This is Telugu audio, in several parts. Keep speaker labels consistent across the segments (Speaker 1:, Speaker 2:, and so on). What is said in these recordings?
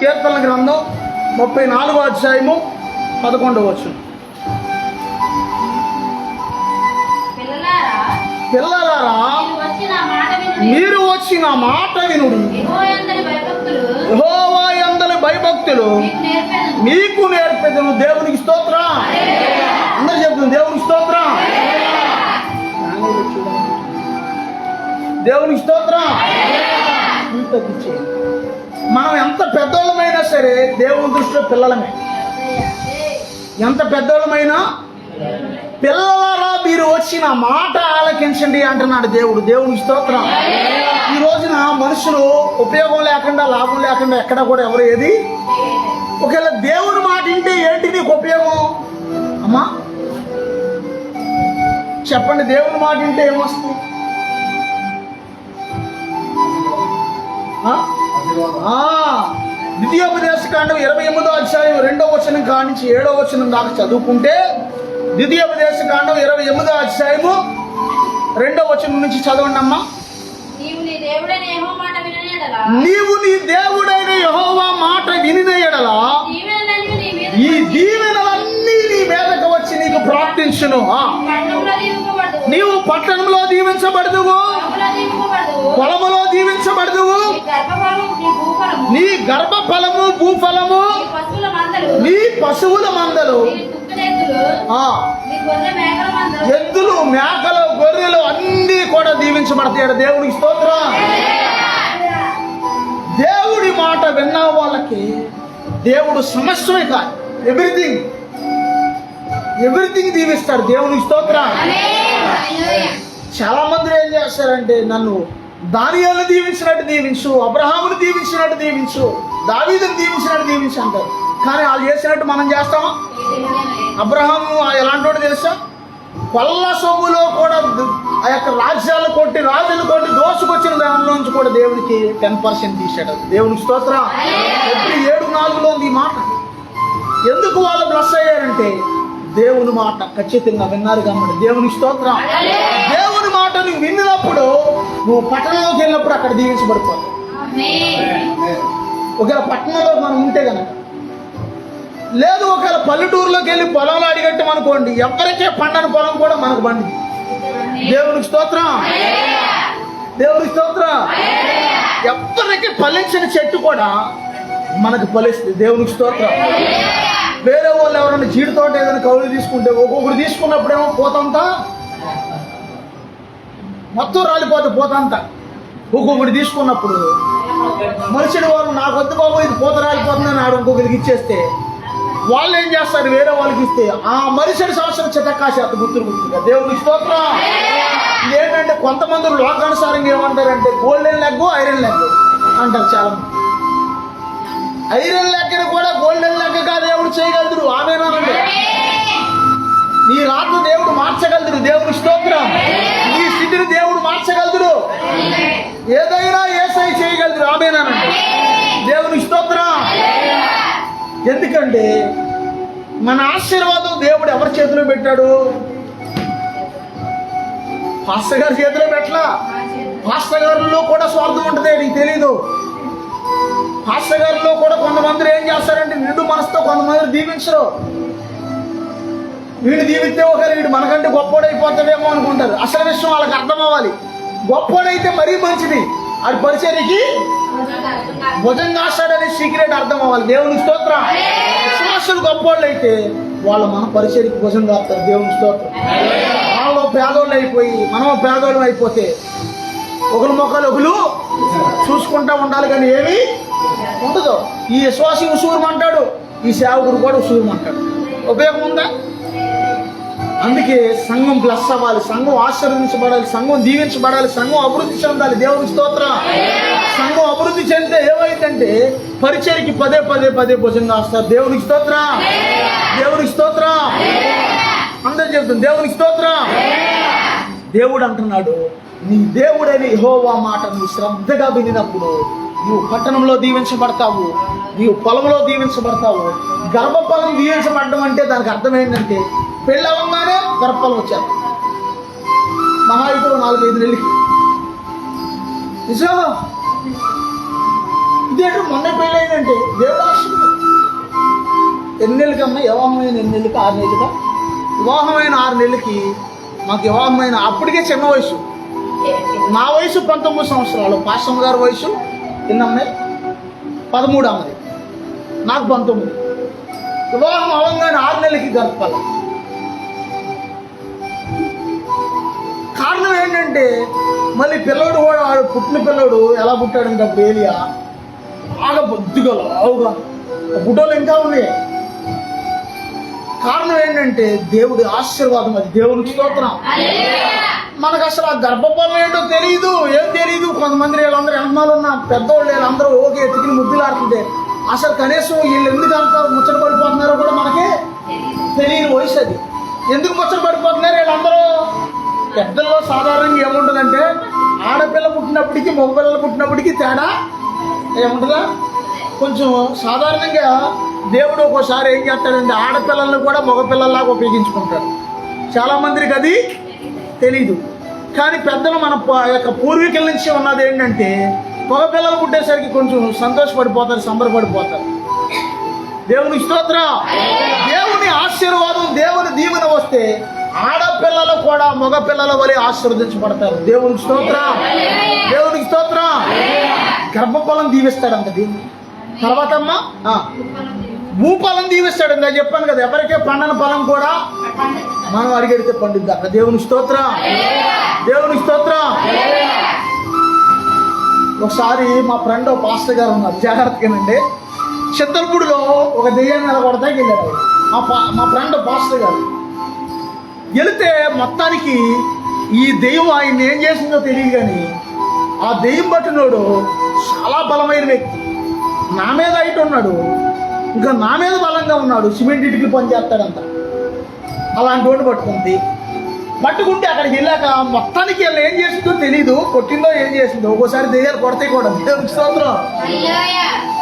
Speaker 1: కీర్తనల గ్రంథం 34వ అధ్యాయము 11వ వచనం. పిల్లలారా, మీరు వచ్చిన మాట వినుడి. యెహోవా యందలి భయభక్తులు మీకు నేర్పెదను. దేవునికి స్తోత్రం. అందరూ చెప్తుంది దేవునికి స్తోత్రం. దేవునికి స్తోత్రం. మనం ఎంత పెద్దోళ్ళమైనా సరే దేవుని దృష్టిలో పిల్లలమే. ఎంత పెద్దోళ్ళమైనా పిల్లలారా మీరు వచ్చిన మాట ఆలకించండి అంటున్నాడు దేవుడు. దేవునికి స్తోత్రం. ఈ రోజున మనుషులు ఉపయోగం లేకుండా లాభం లేకుండా ఎక్కడ కూడా ఎవరు ఏది ఒకవేళ దేవుని మాట వింటే ఏంటి నీకు ఉపయోగం అమ్మా చెప్పండి. దేవుని మాట వింటే ఏమొస్తుంది? ద్వితీయోపదేశకాండం 28వ అధ్యాయం 2వ వచనం కానించి 7వ వచనం దాకా చదువుకుంటే, ద్వితీయోపదేశకాండం 28వ అధ్యాయము 2వ వచనం నుంచి చదవండి అమ్మా. నీవు నీ దేవుడైన యెహోవా మాట వినిన యెడల ఈ దీవెనలన్నీ నీ మీదకు వచ్చి నీకు ప్రార్థించును. నీవు పట్టణంలో దీవించబడదువు, పొలములో దీవించబడదువు, నీ గర్భఫలము భూఫలము, నీ పశువుల మందలు, ఎద్దులు మేకలు గొర్రెలు అన్నీ కూడా దీవించబడతాయి. దేవునికి స్తోత్రం. దేవుడి మాట విన్న వాళ్ళకి దేవుడు సమస్యమే కాదు, ఎవ్రీథింగ్ దీవిస్తాడు. దేవునికి స్తోత్రం. చాలా మంది ఏం చేస్తారంటే, నన్ను దానియేలును దీవించినట్టు దీవించు, అబ్రహామును దీవించినట్టు దీవించు, దావీదును దీవించినట్టు దీవించు అంటారు. కానీ వాళ్ళు చేసినట్టు మనం చేస్తామా? అబ్రహాము ఎలాంటి వాడు తెలుసా? కొల్ల సొమ్ములో కూడా ఆ యొక్క రాజ్యాలు కొట్టి రాజులు కొట్టి దోసుకొచ్చిన దానిలోంచి కూడా దేవునికి 10% తీసాడు. దేవునికి స్తోత్రం. 7:4 ఉంది ఈ మాట. ఎందుకు వాళ్ళు బ్లెస్ అయ్యారంటే దేవుని మాట ఖచ్చితంగా విన్నారు కాబట్టి. దేవునికి స్తోత్రం. దేవుని మాట నువ్వు విన్నప్పుడు నువ్వు పట్టణంలోకి వెళ్ళినప్పుడు అక్కడ దీవించబడిపోతావు. ఒకవేళ పట్టణంలో మనం ఉంటే కనుక, లేదు ఒకవేళ పల్లెటూరులోకి వెళ్ళి పొలంలో అడిగట్టాం అనుకోండి, ఎవరికే పండని పొలం కూడా మనకు పండి. దేవునికి స్తోత్రం. దేవునికి స్తోత్రం. ఎవరికి ఫలించిన చెట్టు కూడా మనకు ఫలిస్తుంది. దేవునికి స్తోత్రం. వేరే వాళ్ళు ఎవరైనా జీడి తోట ఏదైనా కౌలు తీసుకుంటే ఒక్కొక్కరు తీసుకున్నప్పుడేమో పోతంతా మొత్తం రాలిపోతుంది. పోతంతా ఒక్కొక్కటి తీసుకున్నప్పుడు మనిషిని వాళ్ళు నాకు వద్దు బాబు ఇది పూత రాలిపోతుందని ఆడు ఇంకొకరికి ఇచ్చేస్తే వాళ్ళు ఏం చేస్తారు? వేరే వాళ్ళకి ఇస్తే ఆ మనిషిని సంవత్సరం చితకాసేత గుర్తుగా. దేవునికి స్తోత్రం. ఏంటంటే కొంతమంది లోకానుసారంగా ఏమంటారంటే గోల్డెన్ లెగ్ ఐరన్ లెగ్ అంటారు. చాలా మంది ఐరన్ లెక్కని కూడా గోల్డెన్ లెక్కగా దేవుడు చేయగలరు. ఆమేనండి. నీ రాత్రి దేవుడు మార్చగలరు. దేవుని స్తోత్రం. నీ స్థితిని దేవుడు మార్చగలరు. ఏదైనా యేసయ్య చేయగలరు. ఆమేనండి. దేవుని స్తోత్రం. ఎందుకంటే మన ఆశీర్వాదం దేవుడు ఎవరి చేతిలో పెట్టాడు? పాస్టర్ గారి చేతిలో పెట్టలా. పాస్టర్ గారిలో కూడా స్వార్థం ఉంటుంది, నీకు తెలీదు. పాస్టర్ గారిలో కూడా కొంతమంది ఏం చేస్తారంటే నిండు మనసుతో కొంతమంది దీవించరు. వీడు దీవిస్తే ఒకరు వీడు మనకంటే గొప్పోడైపోతాడేమో అనుకుంటారు. అసలు విషయం వాళ్ళకి అర్థం అవ్వాలి. గొప్పోడైతే మరీ మంచిది, అది పరిచర్యకి భుజం కాస్తాడనే సీక్రెట్ అర్థం అవ్వాలి. దేవునికి స్తోత్రం. విశ్వాసులు గొప్పోళ్ళు అయితే వాళ్ళు మన పరిచర్యకి భుజం కాస్తారు. దేవునికి స్తోత్రం. వాళ్ళు పేదోళ్ళు అయిపోయి మనం పేదోళ్ళు అయిపోతే ఒకరు మొక్కలు ఒకరు చూసుకుంటా ఉండాలి, కానీ ఏమి ఉండదు. ఈ విశ్వాసి ఉసూరమంటాడు, ఈ సేవకుడు కూడా ఉసూరమంటాడు. ఉపయోగం ఉందా? అందుకే సంఘం బ్లెస్ అవ్వాలి, సంఘం ఆశీర్వదించబడాలి, సంఘం దీవించబడాలి, సంఘం అభివృద్ధి చెందాలి. దేవునికి స్తోత్రం. సంఘం అభివృద్ధి చెందితే ఏమైందంటే పరిచర్యకి పదే భుజం కాస్తారు. దేవునికి స్తోత్రం. దేవునికి స్తోత్రం. అందరూ చెప్తుంది దేవునికి స్తోత్రం. దేవుడు అంటున్నాడు, నీ దేవుడని యెహోవా మాట నువ్వు శ్రద్ధగా వినినప్పుడు నువ్వు పట్టణంలో దీవించబడతావు, నీవు పొలంలో దీవించబడతావు. గర్భఫలం దీవించబడడం అంటే దానికి అర్థం ఏంటంటే పెళ్ళి అవ్వగానే గర్భఫలం వచ్చారు. మహా ఇప్పుడు 4-5 నెలలకి నిజం. ఇదేంటో మొన్న పెళ్ళి అయిందంటే దేవుడు నెలలకమ్మా వివాహమైన 8 నెలలకి 6 నెలలుగా వివాహమైన 6 నెలలకి మాకు వివాహమైన అప్పటికే చిన్న వయసు. నా వయసు 19 సంవత్సరాలు, పాస్టమ్ గారి వయసు ఎన్నమ్మాయి 13 అమ్మది, నాకు 19. వివాహం అవ్వగానే 6 నెలలకి గర్భఫలం. కారణం ఏంటంటే మళ్ళీ పిల్లడు కూడా పుట్టిన పిల్లడు ఎలా పుట్టాడంటే అప్పుడు ఏలియా బాగా బొద్దుగా లావుగా, బుడ్డలు ఇంకా ఉన్నాయి. కారణం ఏంటంటే దేవుడి ఆశీర్వాదం, అది దేవునికి స్తోత్రం. మనకు అసలు ఆ గర్భఫలం ఏంటో తెలియదు, ఏం తెలియదు. కొంతమంది వీళ్ళందరూ వెనకమాలు ఉన్న పెద్దోళ్ళు వీళ్ళందరూ ఓకే ఎత్తుకుని ముద్దులాడుతుంటే అసలు కనీసం వీళ్ళు ఎందుకు అంత ముచ్చట పడిపోతున్నారో కూడా మనకే తెలియని వయసు అది. ఎందుకు ముచ్చట పడిపోతున్నారు వీళ్ళందరూ? పెద్దల్లో సాధారణంగా ఏముంటుందంటే ఆడపిల్ల పుట్టినప్పటికీ మగపిల్లలు పుట్టినప్పటికీ తేడా ఏముంటుందా? కొంచెం సాధారణంగా దేవుడు ఒక్కోసారి ఏం చేస్తాడంటే ఆడపిల్లలను కూడా మగపిల్లల్లాగా ఉపయోగించుకుంటాడు. చాలామందికి అది తెలీదు. కానీ పెద్దలు మన యొక్క పూర్వీకుల నుంచి ఉన్నది ఏంటంటే మగపిల్లలు పుట్టేసరికి కొంచెం సంతోషపడిపోతారు, సంబరపడిపోతారు. దేవుని స్తోత్రం. దేవుని ఆశీర్వాదం, దేవుని దీవెన వస్తే ఆడపిల్లలు కూడా మగపిల్లల వలె ఆశీర్వదించబడతారు. దేవునికి స్తోత్రం, దేవునికి స్తోత్రం. గర్భఫలం దీవిస్తాడంట దేవుని. తర్వాత అమ్మా భూఫలం దీవిస్తాడు. నేను చెప్పాను కదా, ఎవరికే పండని ఫలం కూడా మనం అడిగడితే పండుద్ది అక్కడ. దేవుని స్తోత్రం, దేవుని స్తోత్రం. ఒకసారి మా ఫ్రెండ్ పాస్టర్ గారు ఉన్నారు, జాగ్రత్తగానండి. చింతలపూడిలో ఒక దెయ్యాన్ని నిలబడతాకి వెళ్ళాడు మా ఫ్రెండ్ పాస్టర్ గారు. వెళితే మొత్తానికి ఈ దెయ్యం ఆయన ఏం చేసిందో తెలియదు, కానీ ఆ దెయ్యం పట్టినోడు చాలా బలమైన వ్యక్తి. నా మీద హైట్ ఉన్నాడు, ఇంకా నా మీద బలంగా ఉన్నాడు. సిమెంట్ ఇటుకలు పని చేస్తాడంట. అలాంటి వాడిని పట్టుకుంటే అక్కడికి వెళ్ళాక మొత్తానికి వీళ్ళు ఏం చేసిందో తెలీదు, కొట్టిందో ఏం చేసిందో. ఒక్కోసారి దెయ్యాలు కొడతాయి కూడా. దేవునికి స్తోత్రం.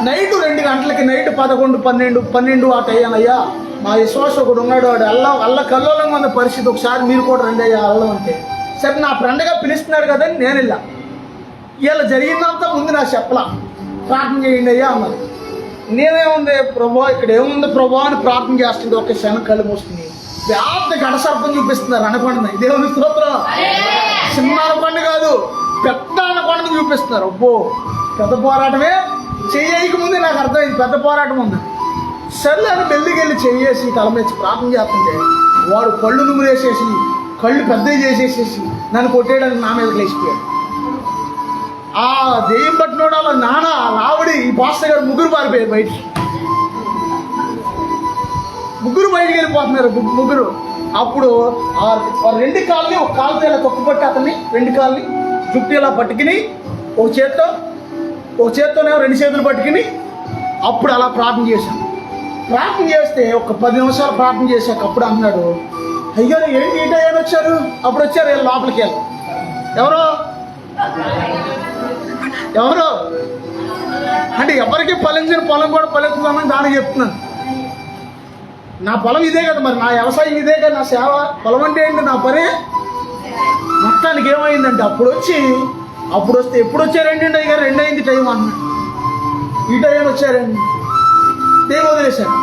Speaker 1: నైట్ 2 గంటలకి, నైట్ 11, 12 ఆ టైం అయ్యా మా విశ్వాస ఒకడు ఉన్నాడు, వాడు అల్ల కల్లోలంగా ఉన్న పరిస్థితి. ఒకసారి మీరు కూడా రండి అయ్యా అల్లం అంటే. సరే నా ఫ్రెండ్గా పిలుస్తున్నారు కదని నేను వెళ్ళా. ఇలా జరిగిందంతా ముందు నాకు చెప్పలా, ప్రార్థన చేయండి అయ్యా అన్నారు. నేనేముంది ప్రభా, ఇక్కడ ఏముంది ప్రభా అని ప్రార్థన చేస్తుంది. ఒక క్షణం కళ్ళు మూసుకుని పెద్ద గడసర్పం చూపిస్తున్నారు అనకొండని. దేవుని స్తోత్రం. చిన్న అనకొండ కాదు, పెద్ద అనకొండని చూపిస్తున్నారు. అబ్బో, పెద్ద పోరాటమే. చెయ్యక ముందే నాకు అర్థమైంది పెద్ద పోరాటం ఉంది. సర్లే అని మెల్లికెళ్ళి చెయ్యేసి తలమేసి ప్రార్థన చేస్తుంటే వాడు కళ్ళు నువ్వులేసేసి కళ్ళు పెద్దవి చేసేసేసి నన్ను కొట్టేయడానికి నా మీద లేచిపోయాడు. ఆ దెయ్యం పట్టినోడు వాళ్ళ నాన్న లావుడి ఈ పాస్టర్ గారు ముగ్గురు పారిపోయారు బయటికి. ముగ్గురు బయటికి వెళ్ళిపోతున్నారు, ముగ్గురు. అప్పుడు ఆ 2 కాళ్ళని, ఒక కాలుతో ఇలా తొక్కుపట్టి అతన్ని 2 కాళ్ళని జుట్టు ఇలా పట్టుకుని ఒక చేత్తోనేమో 2 చేతులు పట్టుకుని అప్పుడు అలా ప్రార్థన చేశాను. ప్రార్థన చేస్తే ఒక 10 నిమిషాలు ప్రార్థన చేశాక అప్పుడు అన్నాడు, అయ్యారు ఏంటి ఈటయ్యని వచ్చారు. అప్పుడు వచ్చారు వీళ్ళు లోపలికి వెళ్ళి. ఎవరో అంటే ఎవరికి ఫలించిన పొలం కూడా ఫలిస్తుందని దానికి చెప్తున్నాను. నా పొలం ఇదే కదా, మరి నా వ్యవసాయం ఇదే కదా, నా సేవ. పొలం అంటే ఏంటి, నా పని. మొత్తానికి ఏమైందంటే అప్పుడు వస్తే ఎప్పుడు వచ్చారండి అయ్యారు, 2 అయింది టైం అన్నాడు. ఈ టైం వచ్చారండి. దేవు వదిలేశాను.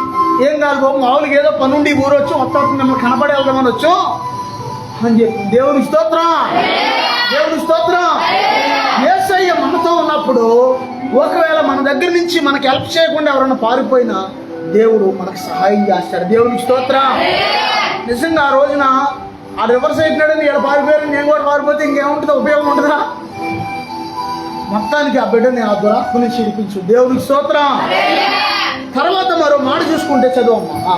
Speaker 1: ఏం కాదు బాబు, మామూలుగా ఏదో పనుండి ఊరు వచ్చి మొత్తం మిమ్మల్ని కనపడి వెళ్దామని వచ్చాం అని చెప్పి. దేవుని స్తోత్రం, దేవుని స్తోత్రం. యేసయ్య మనతో ఉన్నప్పుడు ఒకవేళ మన దగ్గర నుంచి మనకి హెల్ప్ చేయకుండా ఎవరైనా పారిపోయినా దేవుడు మనకు సహాయం చేస్తాడు. దేవునికి స్తోత్రం. నిజంగా ఆ రోజున ఆ రివర్స్ అయిపోయాడని ఇక్కడ పారిపోయారు, నేను కూడా పారిపోతే ఇంకేముంటుందో, ఉపయోగం ఉంటుందా? మొత్తానికి ఆ బిడ్డని ఆ దురాత్మ నుంచి విడిపించు. దేవునికి స్తోత్రం. తర్వాత మరో మాట చూసుకుంటే చదువమ్మా.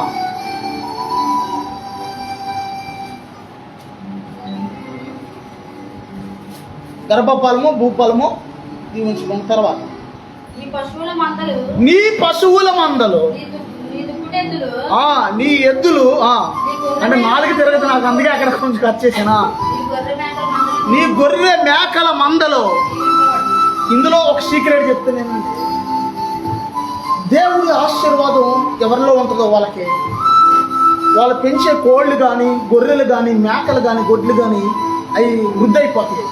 Speaker 1: గర్భఫలము భూఫలము దీవించుకున్న తర్వాత నీ పశువుల మందలు, నీ ఎద్దులు అంటే 4 తిరగదు నాకు, అందుకే అక్కడ కొంచెం ఖర్చు చేసానా. నీ గొర్రె మేకల మందలు. ఇందులో ఒక సీక్రెట్ చెప్తాను ఏంటంటే దేవుడి ఆశీర్వాదం ఎవరిలో ఉంటుందో వాళ్ళకి, వాళ్ళు పెంచే కోళ్ళు కానీ, గొర్రెలు కానీ, మేకలు కానీ, గొడ్లు కానీ అవి వృద్ధి అయిపోతాయి.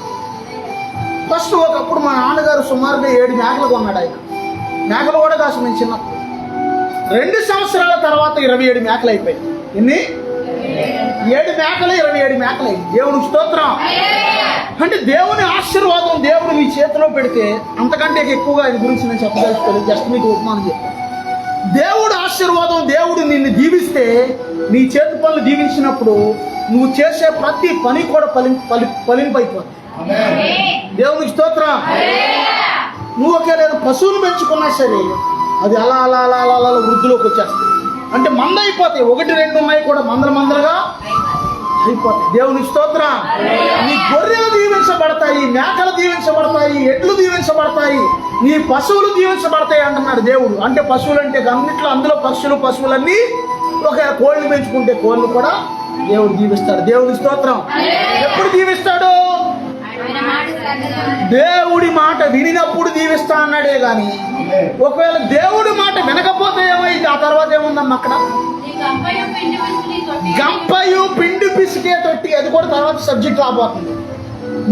Speaker 1: ఫస్ట్ ఒకప్పుడు మా నాన్నగారు సుమారుగా 7 మేకలు కొన్నాడు. ఆయన మేకలు కూడా కాసు నేను చిన్నప్పుడు 2 సంవత్సరాల తర్వాత 27 మేకలు అయిపోయాయి. ఎన్ని? 7 మేకలు 27 మేకలు అయ్యి. దేవునికి స్తోత్రం. అంటే దేవుని ఆశీర్వాదం దేవుడు మీ చేతిలో పెడితే అంతకంటే ఎక్కువగా ఆయన గురించి నేను చెప్పదలుచుకోలేదు. జస్ట్ మీకు ఉపమానం చెప్పాను. దేవుడు ఆశీర్వాదం, దేవుడు నిన్ను దీవిస్తే, నీ చేతి పనులు దీవించినప్పుడు నువ్వు చేసే ప్రతి పని కూడా ఫలింపైపోతుంది. దేవునికి స్తోత్రం. నువ్వు ఒకవేళ పశువులు పెంచుకున్నా సరే అది అలా అలా అలా అలా అలా వృద్ధిలోకి వచ్చేస్తుంది. అంటే మంద అయిపోతాయి. 1, 2 ఉన్నాయి కూడా మందలుగా అయిపోతాయి. దేవునికి స్తోత్రం. నీ గొర్రెలు దీవించబడతాయి, మేకలు దీవించబడతాయి, ఎడ్లు దీవించబడతాయి, నీ పశువులు దీవించబడతాయి అంటున్నాడు దేవుడు. అంటే పశువులు అంటే అన్నిట్లో, అందులో పశువులన్నీ ఒక కోళ్ళు పెంచుకుంటే కోళ్ళు కూడా దేవుడు దీవిస్తాడు. దేవుని స్తోత్రం. ఎప్పుడు దీవిస్తాడు? దేవుడి మాట వినినప్పుడు దీవిస్తా అన్నాడే గాని ఒకవేళ దేవుడి మాట వినకపోతే ఏమైంది? ఆ తర్వాత ఏముందమ్మా అక్కడ? గంపయు పిండి పిసికే తొట్టి, అది కూడా తర్వాత సబ్జెక్ట్ రాబోతుంది.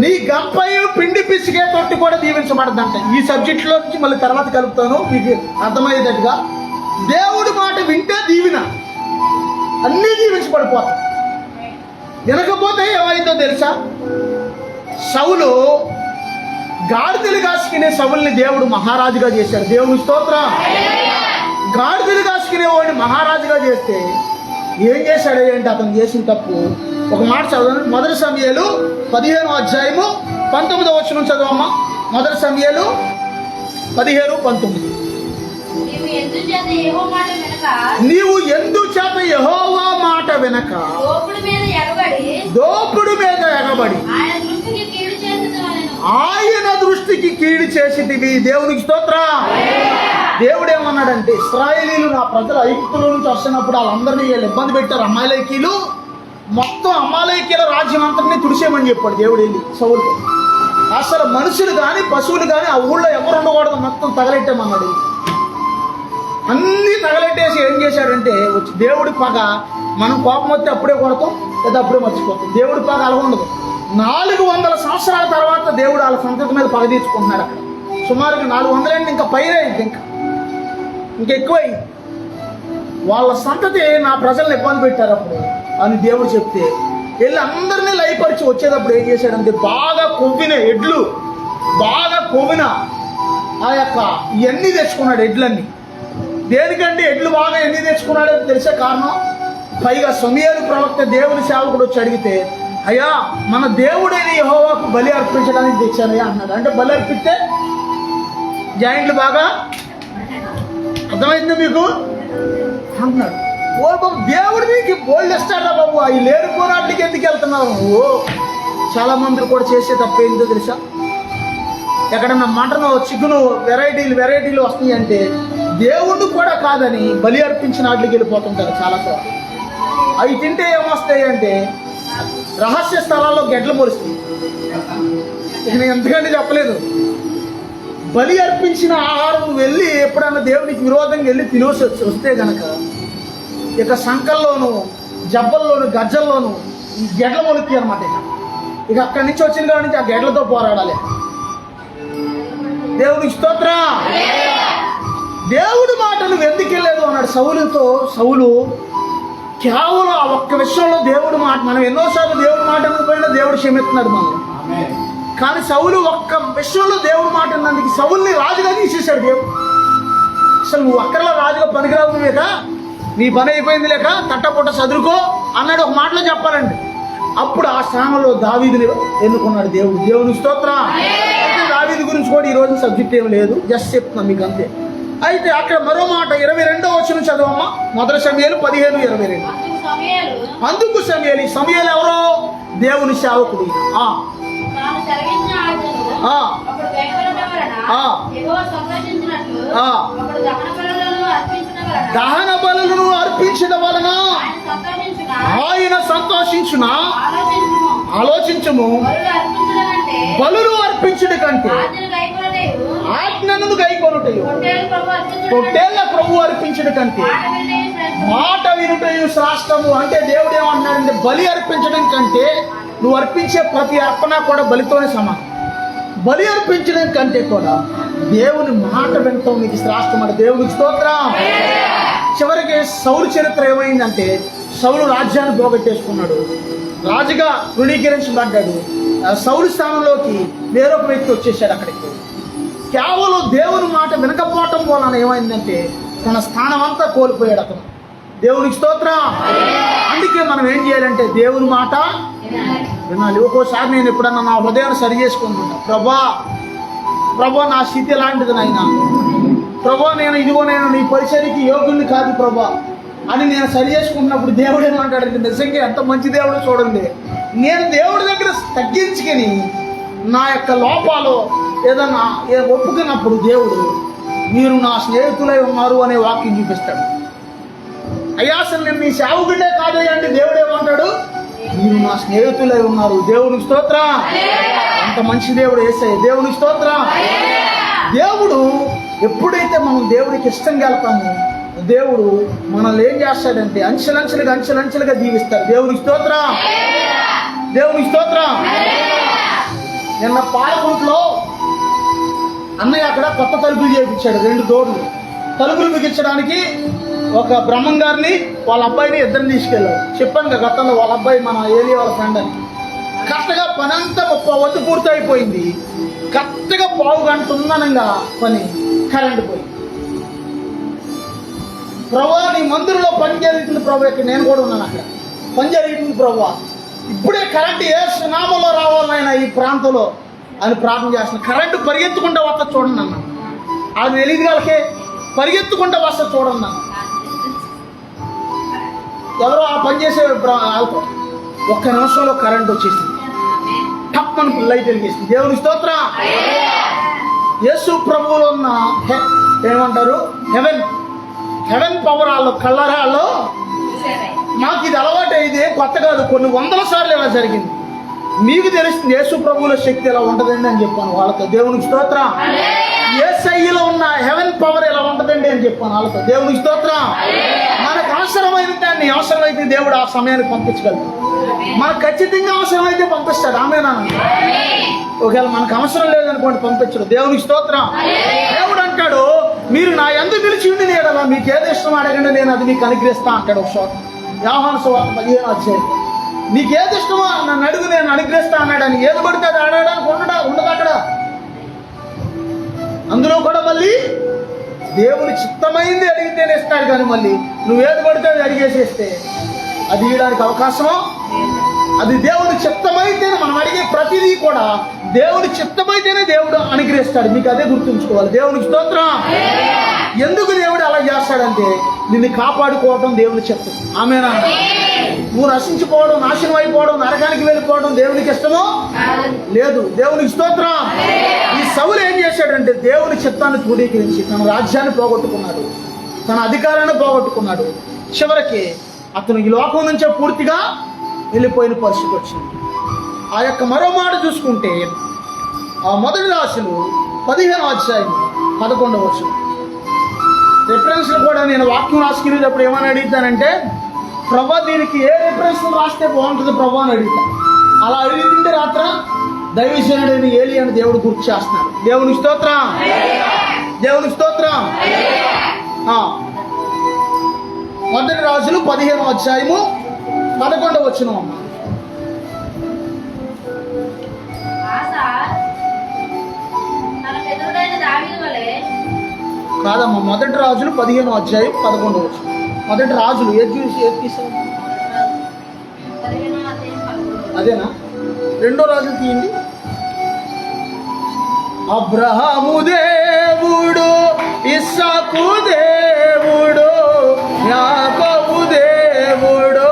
Speaker 1: నీ గంపయు పిండి పిసికే తొట్టి కూడా దీవించబడదంట. ఈ సబ్జెక్ట్ లో నుంచి మళ్ళీ తర్వాత కలుపుతాను మీకు అర్థమయ్యేటట్టుగా. దేవుడి మాట వింటే దీవిన అన్నీ దీవించబడిపోతాయి. వినకపోతే ఏమైందో తెలుసా? సౌలు గాడిదలు కాసుకునే సౌల్ని దేవుడు మహారాజుగా చేశాడు. దేవుని స్తోత్రం. గాడిదలు కాసుకునే వాడిని మహారాజుగా చేస్తే ఏం చేశాడు అంటే అతను చేసిన తప్పు ఒక మాట చదవండి. 1 సమూయేలు 15వ అధ్యాయము 19వ వచనం చదవమ్మా. 1 సమూయేలు 15:19. నీవు ఎందుచేత యెహోవా మాట వినక దోపుడు మీద ఎగబడి ఆయన దృష్టికి కీడు చేసితివి. దేవునికి స్తోత్రం. దేవుడు ఏమన్నాడంటే, ఇశ్రాయేలీలు నా ప్రజలు ఐగుప్తుల నుంచి వస్తున్నప్పుడు వాళ్ళందరినీ వీళ్ళు ఇబ్బంది పెట్టారు. అమాలేకీలు మొత్తం అమాలేకీల రాజ్యం అంతటినీ తుడిసేయమని చెప్పాడు దేవుడు వెళ్ళి సౌలుతో. అసలు మనుషులు కానీ పశువులు కానీ ఆ ఊళ్ళో ఎవరు ఉండకూడదు, మొత్తం తగలెట్టామన్నాడు. అన్నీ తగలెట్టేసి ఏం చేశాడంటే, వచ్చి దేవుడి పగ మనం కోపం వస్తే అప్పుడే కొడతాం లేదా అప్పుడే మర్చిపోతాం. దేవుడి పగ అలా ఉండదు. 400 సంవత్సరాల తర్వాత దేవుడు వాళ్ళ సంతతి మీద పగ తీర్చుకుంటున్నాడు. అక్కడ సుమారుగా 400 ఏంటి, ఇంకా పైన ఇంకా ఎక్కువైంది. వాళ్ళ సంతతి నా ప్రజల్ని ఇబ్బంది పెట్టారు అప్పుడు అని దేవుడు చెప్తే వెళ్ళి అందరినీ లయపరిచి వచ్చేటప్పుడు ఏం చేశాడంటే, బాగా కొవ్విన ఎడ్లు, బాగా కొవ్విన ఆ యొక్క ఇవన్నీ తెచ్చుకున్నాడు. ఎడ్లన్నీ దేనికంటే ఎడ్లు బాగా ఎన్ని తెచ్చుకున్నాడని తెలిసే కారణం. పైగా సమూయేలు ప్రవక్త దేవుని సేవకుడు వచ్చి అడిగితే, అయ్యా మన దేవుడైన యెహోవాకు బలి అర్పించడానికి తెచ్చానయ్యా అన్నాడు. అంటే బలి అర్పిస్తే జాయింట్లు బాగా అర్థమైంది మీకు అన్నాడు. ఓ బాబు, దేవుడు మీకు బోల్డ్ ఇస్తాడా బాబు, అవి లేని పోరాట్లకి ఎందుకు వెళ్తున్నావు? ఓ చాలా మంది కూడా చేసే తప్ప ఏంటో తెలుసా? ఎక్కడన్నా మటను చికెను వెరైటీలు వస్తాయి అంటే దేవుడు కూడా కాదని బలి అర్పించిన వాటికి వెళ్ళిపోతుంటారు చాలా చోట్ల. అవి తింటే ఏమొస్తాయి అంటే రహస్య స్థలాల్లో గెడ్లు పొలుస్తాయి. ఇక నేను ఎంతకంటే చెప్పలేదు. బలి అర్పించిన ఆహారం వెళ్ళి ఎప్పుడన్నా దేవునికి విరోధంగా వెళ్ళి తినేసి వస్తే గనక ఇక సంకల్లోను జబ్బల్లోను గజ్జల్లోను ఈ గెడ్ల మొలుతాయి అనమాట. ఇక అక్కడి నుంచి వచ్చిన కాడి నుంచి ఆ గెడ్లతో పోరాడాలి. దేవునికి స్తోత్రం. దేవుడి మాటలు ఎందుకెళ్ళలేదు అన్నాడు సౌలుతో. సౌలు కేవలం ఆ ఒక్క విషయంలో దేవుడి మాట, మనం ఎన్నోసార్లు దేవుడి మాట పోయినా దేవుడు క్షమిస్తున్నాడు మనం. కానీ సౌలు ఒక్క విషయంలో దేవుడి మాట అన్నందుకు సౌల్ని రాజుగా తీసేశాడు దేవుడు. అసలు నువ్వు అక్కడలా రాజుగా పనికిరావు లేక, నీ పని అయిపోయింది లేక తట్టపుట్ట చదువుకో అన్నాడు ఒక మాటలో చెప్పాలండి. అప్పుడు ఆ స్థానంలో దావీదుని ఎన్నుకున్నాడు దేవుడు. దేవుని స్తోత్రం. అయితే దావీదు గురించి కూడా ఈరోజు సబ్జెక్ట్ ఏమి లేదు, జస్ట్ చెప్తున్నాను మీకు అంతే. అయితే అక్కడ మరో మాట 22వ వచనం చదవమ్మా. 1 సమూయేలు 15:22. అందుకు సమూయేలు ఎవరో దేవుని సేవకుడు. దహన బలులను అర్పించడం వలన ఆయన సంతోషించునా? ఆలోచించము. బలులు అర్పించడం కంటే ఆజ్ఞను గైకొనుటయు, పొట్టేళ్ల ప్రభు అర్పించడం కంటే మాట వినుటయు శ్రేష్టము. అంటే దేవుడు ఏమంటున్నాడంటే, బలి అర్పించడం కంటే నువ్వు అర్పించే ప్రతి అర్పణ కూడా బలితోనే సమానం. బలి అర్పించడం కంటే కూడా దేవుని మాట వినటం నీకు శ్రేష్టం. అంటే దేవునికి స్తోత్రం. చివరికి సౌలు చరిత్ర ఏమైందంటే సౌలు రాజ్యాన్ని పోగొట్టేసుకున్నాడు, రాజుగా తృణీకరించబడ్డాడు. సౌలు స్థానంలోకి వేరొక వ్యక్తి వచ్చేసాడు. అక్కడికి కేవలం దేవుని మాట వినకపోవటం వలన ఏమైందంటే తన స్థానం అంతా కోల్పోయాడు అతను. దేవునికి స్తోత్రం. అందుకే మనం ఏం చేయాలంటే దేవుని మాట వినాలి. ఒక్కోసారి నేను ఎప్పుడన్నా నా హృదయాన్ని సరి చేసుకుంటున్నా, ప్రభా నా స్థితి ఎలాంటిది నాయనా, ప్రభా నేను నీ పరిచర్యకి యోగ్యుని కాదు ప్రభా అని నేను సరి చేసుకుంటున్నప్పుడు దేవుడు ఏమంటాడంటే నిజంగా ఎంత మంచి దేవుడు చూడండి. నేను దేవుడి దగ్గర తగ్గించుకొని నా యొక్క లోపాలు ఏదన్నా ఒప్పుకున్నప్పుడు దేవుడు మీరు నా స్నేహితులై ఉన్నారు అనే వాక్యం చూపిస్తాడు. అయ్యా అసలు నేను నీ సేవకుడే కాదు అంటే దేవుడు ఏమంటాడు, మీరు నా స్నేహితులై ఉన్నారు. దేవునికి స్తోత్రం. అంత మంచి దేవుడు యేసయ్య. దేవునికి స్తోత్రం. దేవుడు ఎప్పుడైతే మనం దేవుడికి ఇష్టంగా వెళ్తామో దేవుడు మనల్ని ఏం చేస్తాడంటే అంచెలంచెలుగా దీవిస్తాడు. దేవునికి స్తోత్రం. దేవునికి స్తోత్రం. నిన్న పాలకుంట్లో అన్నయ్య అక్కడ కొత్త తలుపులు చేయించాడు, 2 డోర్లు. తలుపులు బిగించడానికి ఒక బ్రహ్మం గారిని వాళ్ళ అబ్బాయిని ఇద్దరిని తీసుకెళ్ళాడు. చెప్పాను కదా గతంలో వాళ్ళ అబ్బాయి మన ఏరియా వాళ్ళ ఫ్రెండ్ అని. కరెక్ట్గా పని అంతా 30 వద్దు పూర్తి అయిపోయింది. కరెక్ట్గా 1/2 గంట ఉందనంగా పని కరెంట్ పోయింది. ప్రభా నీ మందిరంలో పని జరుగుతుంది ప్రభా, ఇక్కడ నేను కూడా ఉన్నాను, అక్కడ పని జరుగుతుంది ప్రభా, ఇప్పుడే కరెంట్ ఏ నామంలో రావాలనైనా ఈ ప్రాంతంలో అని ప్రార్థన చేస్తున్నాను. కరెంటు పరిగెత్తుకుంటూ వస్తా చూడండి అన్న, అది తెలియదు వాళ్ళకే పరిగెత్తుకుంటూ వస్తా చూడండి అన్న. ఎవరో ఆ పని చేసే వాళ్ళతో 1 నిమిషంలో కరెంట్ వచ్చేసింది, టప్ అని లైట్ వెలిగేసింది. దేవుని స్తోత్రం. యేసు ప్రభువులో ఉన్న ఏమంటారు హెవెన్ పవర్ వాళ్ళు కళ్ళరాళ్ళు. మాకు ఇది అలవాటు, ఇది కొత్త కాదు, కొన్ని 100 సార్లు ఇలా జరిగింది. మీకు తెలుస్తుంది యేసు ప్రభువుల శక్తి ఎలా ఉంటుందండి అని చెప్పాను వాళ్ళతో. దేవునికి స్తోత్రం. యేసయ్యలో ఉన్న హెవెన్ పవర్ ఎలా ఉంటుందండి అని చెప్పాను వాళ్ళతో. దేవునికి స్తోత్రం. మనకు అవసరమైన దాన్ని అవసరమైతే దేవుడు ఆ సమయానికి పంపించగలడు. మనకు ఖచ్చితంగా అవసరమైతే పంపిస్తాడు. ఆమేనా? ఒకవేళ మనకు అవసరం లేదనుకోండి పంపించడు. దేవునికి స్తోత్రం. దేవుడు అంటాడు మీరు నా యందు నిలిచి ఉండి నేడలా మీకు ఏది ఇష్టం అడగండి నేను అది మీకు అనుగ్రహిస్తా అంటాడు. ఒక చోట యోహాను సువార్త 15వ అధ్యాయం. నీకు ఏది ఇష్టమో నన్ను అడుగు నేను అనుగ్రహిస్తా అన్నాడు. అని ఏది పడితే అది అడగడానికి ఉండదు అక్కడ. అందులో కూడా మళ్ళీ దేవుని చిత్తమైంది అడిగితేనే ఇస్తాడు, కానీ మళ్ళీ నువ్వేది పడితే అది అడిగేసేస్తే అది ఇవ్వడానికి అవకాశమో. అది దేవుని చిత్తమైతేనే మనం అడిగే ప్రతిదీ కూడా దేవుని చిత్తమైతేనే దేవుడు అనుగ్రహిస్తాడు. మీకు అదే గుర్తుంచుకోవాలి. దేవునికి స్తోత్రం. ఎందుకు దేవుడు అలా చేస్తాడంటే నిన్ను కాపాడుకోవడం దేవుని చిత్తం. ఆమేనా? నువ్వు నశించిపోవడం, నాశనం అయిపోవడం, నరకానికి వెళ్ళిపోవడం దేవునికి ఇష్టమో లేదు. దేవునికి స్తోత్రం. ఈ సౌలు ఏం చేశాడంటే దేవుని చిత్తాన్ని తృణీకరించి తన రాజ్యాన్ని పోగొట్టుకున్నాడు, తన అధికారాన్ని పోగొట్టుకున్నాడు. చివరికి అతను ఈ లోకం నుంచే పూర్తిగా వెళ్ళిపోయిన పరిస్థితి వచ్చింది. ఆ యొక్క మరో మాట చూసుకుంటే ఆ మొదటి రాసులు 15వ అధ్యాయం 11వ వచనం రిఫరెన్స్లు కూడా నేను వాక్యం రాసుకునేటప్పుడు ఏమని అడుగుతానంటే ప్రభా దీనికి ఏ రిఫరెన్స్ రాస్తే బాగుంటుంది ప్రభా అని అడుగుతాను. అలా అడిగితే రాత్ర దైవజనుడైన ఏలి అని దేవుడు గుర్తు చేస్తున్నాడు. దేవునికి స్తోత్రం. దేవునికి స్తోత్రం. మొదటి రాజులు 15వ అధ్యాయము 11వ వచనం. కాదమ్మా, మొదటి రాజులు 15వ అధ్యాయం 11వ వచనం. మొదటి రాజులు ఏది తీసావు? అదేనా? 2వ రాజులు తీయండి. అబ్రహాము దేవుడు, ఇస్సాకు దేవుడు, యాకోబు దేవుడు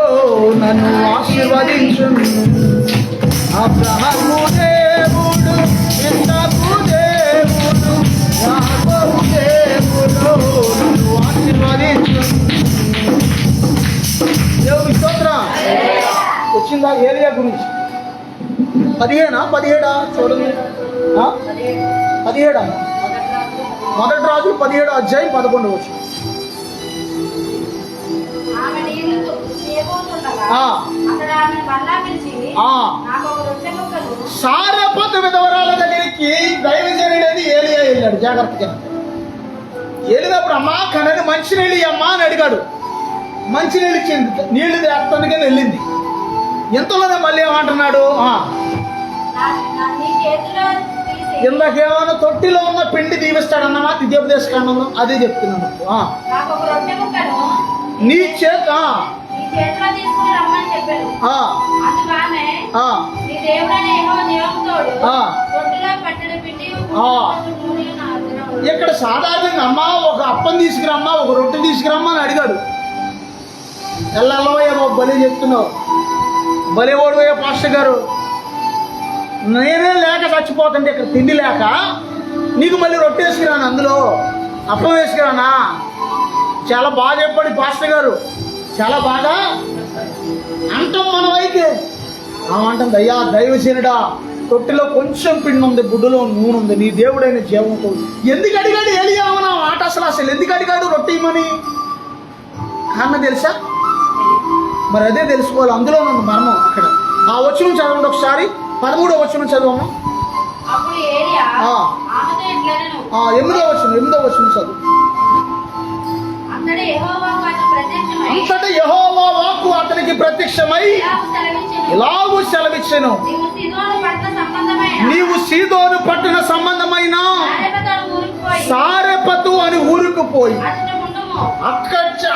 Speaker 1: నన్ను ఆశీర్వదించును. అబ్రహాము దేవుడు, ఇస్సాకు దేవుడు, యాకోబు దేవుడు నన్ను ఆశీర్వదించును. దేవుని స్తోత్రం. వచ్చిందా? ఏరియా గురించి 15 చూడండి. 17 మొదటి రాజు 17వ అధ్యాయం 11వ వచనం. సారెపతు విధవరాల దగ్గరికి దైవజనుడని ఏలియా వెళ్ళాడు. జాగ్రత్తగా వెళ్ళినప్పుడు అమ్మా కనని మంచినీళ్ళు అమ్మా అని అడిగాడు. మంచినీళ్ళు ఇచ్చింది, నీళ్లు తేస్తానికి వెళ్ళింది. ఎంతలోనే మళ్ళీ ఏమంటున్నాడు, ఇందాకేమన్నా తొట్టిలో ఉన్న పిండి దీవిస్తాడన్నమా విద్యోపదేశ కాండంలో అదే చెప్తున్నాను. నీ చేత ఇక్కడ సాధారణంగా అమ్మా ఒక అప్పం తీసుకురమ్మా, ఒక రొట్టె తీసుకురమ్మా అని అడిగాడు. ఎల్లవయ్య బాబు బలి చెప్తున్నావు, బలి ఓడిపోయే పాస్టర్ గారు, నేనే లేక చచ్చిపోతుంటే ఇక్కడ తిండి లేక నీకు మళ్ళీ రొట్టె వేసుకురాను, అందులో అప్పం వేసుకురానా? చాలా బాగా చెప్పాడు పాస్టర్ గారు, చాలా బాగా అంటాం. మనమైతే అంటుంది, అయ్యా దైవజనుడా, తొట్టిలో కొంచెం పిండి ఉంది, బుడ్డులో నూనె ఉంది, నీ దేవుడైన జీవంతో. ఎందుకు అడిగాడు ఏలియావన మాట? అసలు ఎందుకు అడిగాడు రొట్టె ఇమ్మని? కారణం తెలుసా? మరి అదే తెలుసుకోవాలి, అందులో నన్ను మరణం. అక్కడ ఆ వచనం చదవండి ఒకసారి, 13వ వచనం చదవమ్మా. 8వ వచనం చదువు. అంతటా యెహోవా వాక్కు అతనికి ప్రత్యక్షమై ఇలాగూ సెలవిచ్చెను, నీవు సీదోను పట్టణ సంబంధమైన సారెపతు అని ఊరుకు పోయి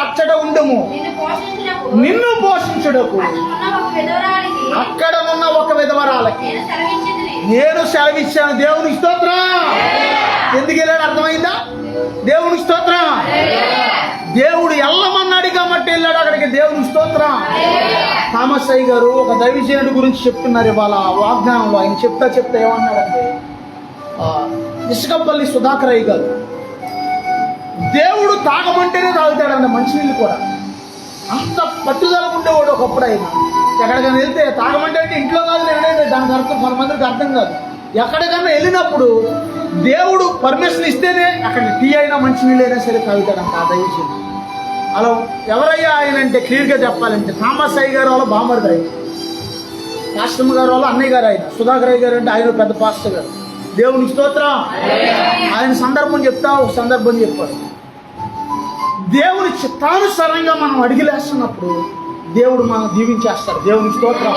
Speaker 1: అచ్చట ఉండుము, నిన్ను పోషించుటకు అక్కడ ఉన్న ఒక విధవరాలకి నేను సెలవిచ్చాను. దేవునికి స్తోత్రం. ఎందుకు వెళ్ళాడు అర్థమైందా? దేవునికి స్తోత్రం. దేవుడు వెళ్ళమన్నాడు కాబట్టి వెళ్ళాడు అక్కడికి. దేవునికి స్తోత్రం. థామస్ అయ్య గారు ఒక దైవజనుడి గురించి చెప్తున్నారు ఇవాళ వాగ్దానంలో. ఆయన చెప్తా ఏమన్నాడంటే, ఇసుకపల్లి సుధాకర్ అయ్య గారు దేవుడు తాగమంటేనే తాగుతాడంట మంచినీళ్ళు కూడా. అంత పట్టుదల ఉండేవాడు ఒకప్పుడు. ఆయన ఎక్కడికైనా వెళ్తే తాగమంటే అంటే ఇంట్లో కాదు నేనేది, దానికి అర్థం కొంతమందికి అర్థం కాదు. ఎక్కడికైనా వెళ్ళినప్పుడు దేవుడు పర్మిషన్ ఇస్తేనే అక్కడ టీ అయినా మంచినీళ్ళు అయినా సరే తాగుతాడంట ఆ దైవజనుడు. అలా ఎవరయ్యా ఆయన అంటే క్లియర్గా చెప్పాలంటే థామస్ అయ్య గారు వాళ్ళ బామర్ది ఆయన, పాస్టమ్ గారు వాళ్ళ అన్నయ్య గారు ఆయన. సుధాకర్ అయ్య గారు అంటే ఆయన పెద్ద పాస్టర్ గారు. దేవునికి స్తోత్రం. ఆయన సందర్భం చెప్తా, ఒక సందర్భం చెప్పారు. దేవుని చిత్తానుసారంగా మనం అడిగిలేస్తున్నప్పుడు దేవుడు మనం దీవించేస్తాడు. దేవునికి స్తోత్రం.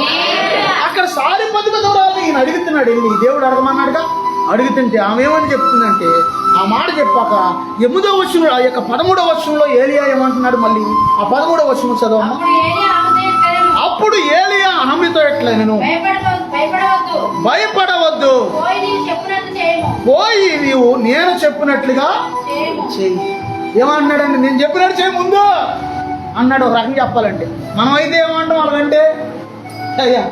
Speaker 1: అక్కడ సారెపతు విధవరాలు ఈయన అడుగుతున్నాడు, వెళ్ళి దేవుడు అడగమన్నాడుగా. అడుగుతుంటే ఆమె ఏమని చెప్తుందంటే, ఆ మాట చెప్పాక 8వ వచనం, ఆ యొక్క 13వ వచనంలో ఏలియా ఏమంటున్నాడు మళ్ళీ? ఆ 13వ వచనం చదవమ్మా. అప్పుడు ఏలియా ఆమెతో ఎట్లా, నేను భయపడవద్దు, పోయి నీవు నేను చెప్పినట్లుగా చెయ్యి. ఏమన్నాడండి? నేను చెప్పినట్టు చేయి ముందు అన్నాడు. ఒక రకంగా చెప్పాలంటే మనం అయితే ఏమంటాం వాళ్ళకంటే, అయ్యా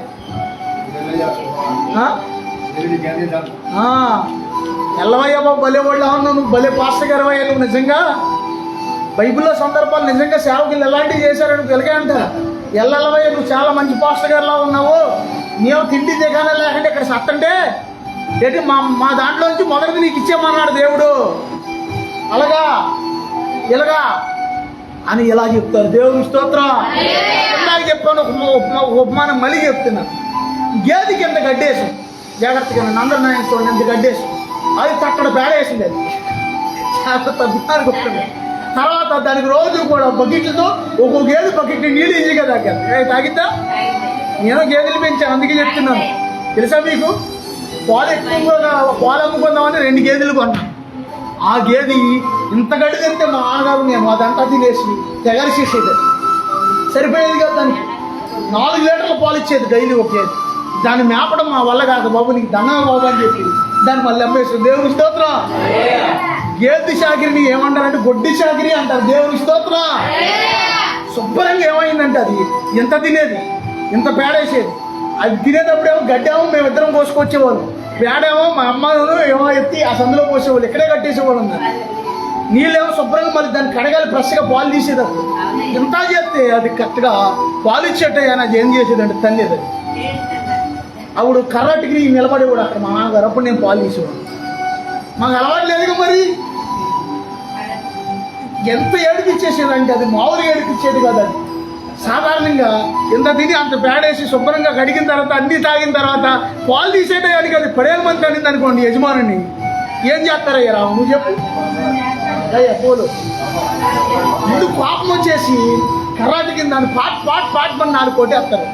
Speaker 1: ఎల్లవయ్యా బాబు భలే వాళ్ళు ఉన్నావు, నువ్వు భలే పాస్టర్ గారు అయ్యా, నువ్వు నిజంగా బైబిల్లో సందర్భాలు నిజంగా సేవకులు ఎలాంటివి చేశారని వెలగే అంటారు. ఎల్లవయ్యా నువ్వు చాలా మంచి పాస్టర్ గారిలా ఉన్నావు, నీవు తిండి దిగానే లేకంటే ఇక్కడ సత్తంటే ఏంటి మా దాంట్లో నుంచి మొదటిది నీకు ఇచ్చేమన్నాడు దేవుడు. అలాగా ఇలాగా అని ఇలా చెప్తారు. దేవుని స్తోత్రం. ఇందాక చెప్పాను ఒక ఉపమానం మళ్ళీ చెప్తున్నాను. గేది కింద గడ్డేసి జాగ్రత్తగా అందరూ నాయన చూడండి, ఎంత గడ్డేసి అది తక్కడ పేడేసింది. అది చాలా తగ్గుతానికి వస్తుంది. తర్వాత దానికి రోజు కూడా బకెట్లతో ఒక్కొక్క గేదె బకెట్ నీళ్ళు ఈజీగా తాగారు. తాగిద్దా? నేను గేదెలు పెంచాను అందుకే చెప్తున్నాను. తెలుసా మీకు? పాలు ఎక్కువగా పాలు అమ్ముకుందామని 2 గేదెలు కొన్నాను. ఆ గేది ఇంత గడ్డి తింటే మా నాన్నగారు మేము అదంతా తినేసి తెగరిసేసేది. సరిపోయేది కదా దానికి. 4 లీటర్ల పాలు ఇచ్చేది డైలీ ఒక గేది. దాన్ని మేపడం మా వల్ల కాదు బాబు, నీకు దండం బాబు అని చెప్పి దాన్ని మళ్ళీ అమ్మేస్తుంది. దేవుని స్తోత్రం. గేదె చాకిరిని ఏమంటారంటే గొడ్డి చాకిరి అంటారు. దేవుని స్తోత్రం. శుభ్రంగా ఏమైందంటే అది ఇంత తినేది, ఇంత పేడేసేది. అది తినేటప్పుడు ఏమో గడ్డేమో మేమిద్దరం కోసుకొచ్చేవాళ్ళు, పేడేమో మా అమ్మాయిను ఏమో ఎత్తి ఆ సందులో పోసేవాళ్ళు, ఇక్కడే కట్టేసేవాళ్ళు. నీళ్ళేమో శుభ్రంగా మళ్ళీ దాన్ని కడగాలి, ఫ్రెష్గా పాలు తీసేటప్పుడు. ఇంత చేస్తే అది కరెక్ట్గా పాలు ఇచ్చేట అది ఏం చేసేదంటే తల్లేదు. అది అప్పుడు కర్రటికి నిలబడేవాడు అక్కడ మా నాన్నగారు. అప్పుడు నేను పాలు తీసేవాడు. మాకు అలవాటు లేదుగా మరి. ఎంత ఏడిపించేసేదంటే అది మామూలుగా ఏడిపించేది కదా. అది సాధారణంగా ఇంత తిని అంత పేడేసి శుభ్రంగా కడిగిన తర్వాత అన్ని తాగిన తర్వాత పాలు తీసేయడానికి అది 10,000 మంది అనింది అనుకోండి యజమానిని, ఏం చేస్తారయ్యా రావు నువ్వు చెప్పు. అయ్యా పోలు ముందు కోపం వచ్చేసి కర్రాటి కింద దాన్ని పాట్ పని 4 కొట్టేస్తారు.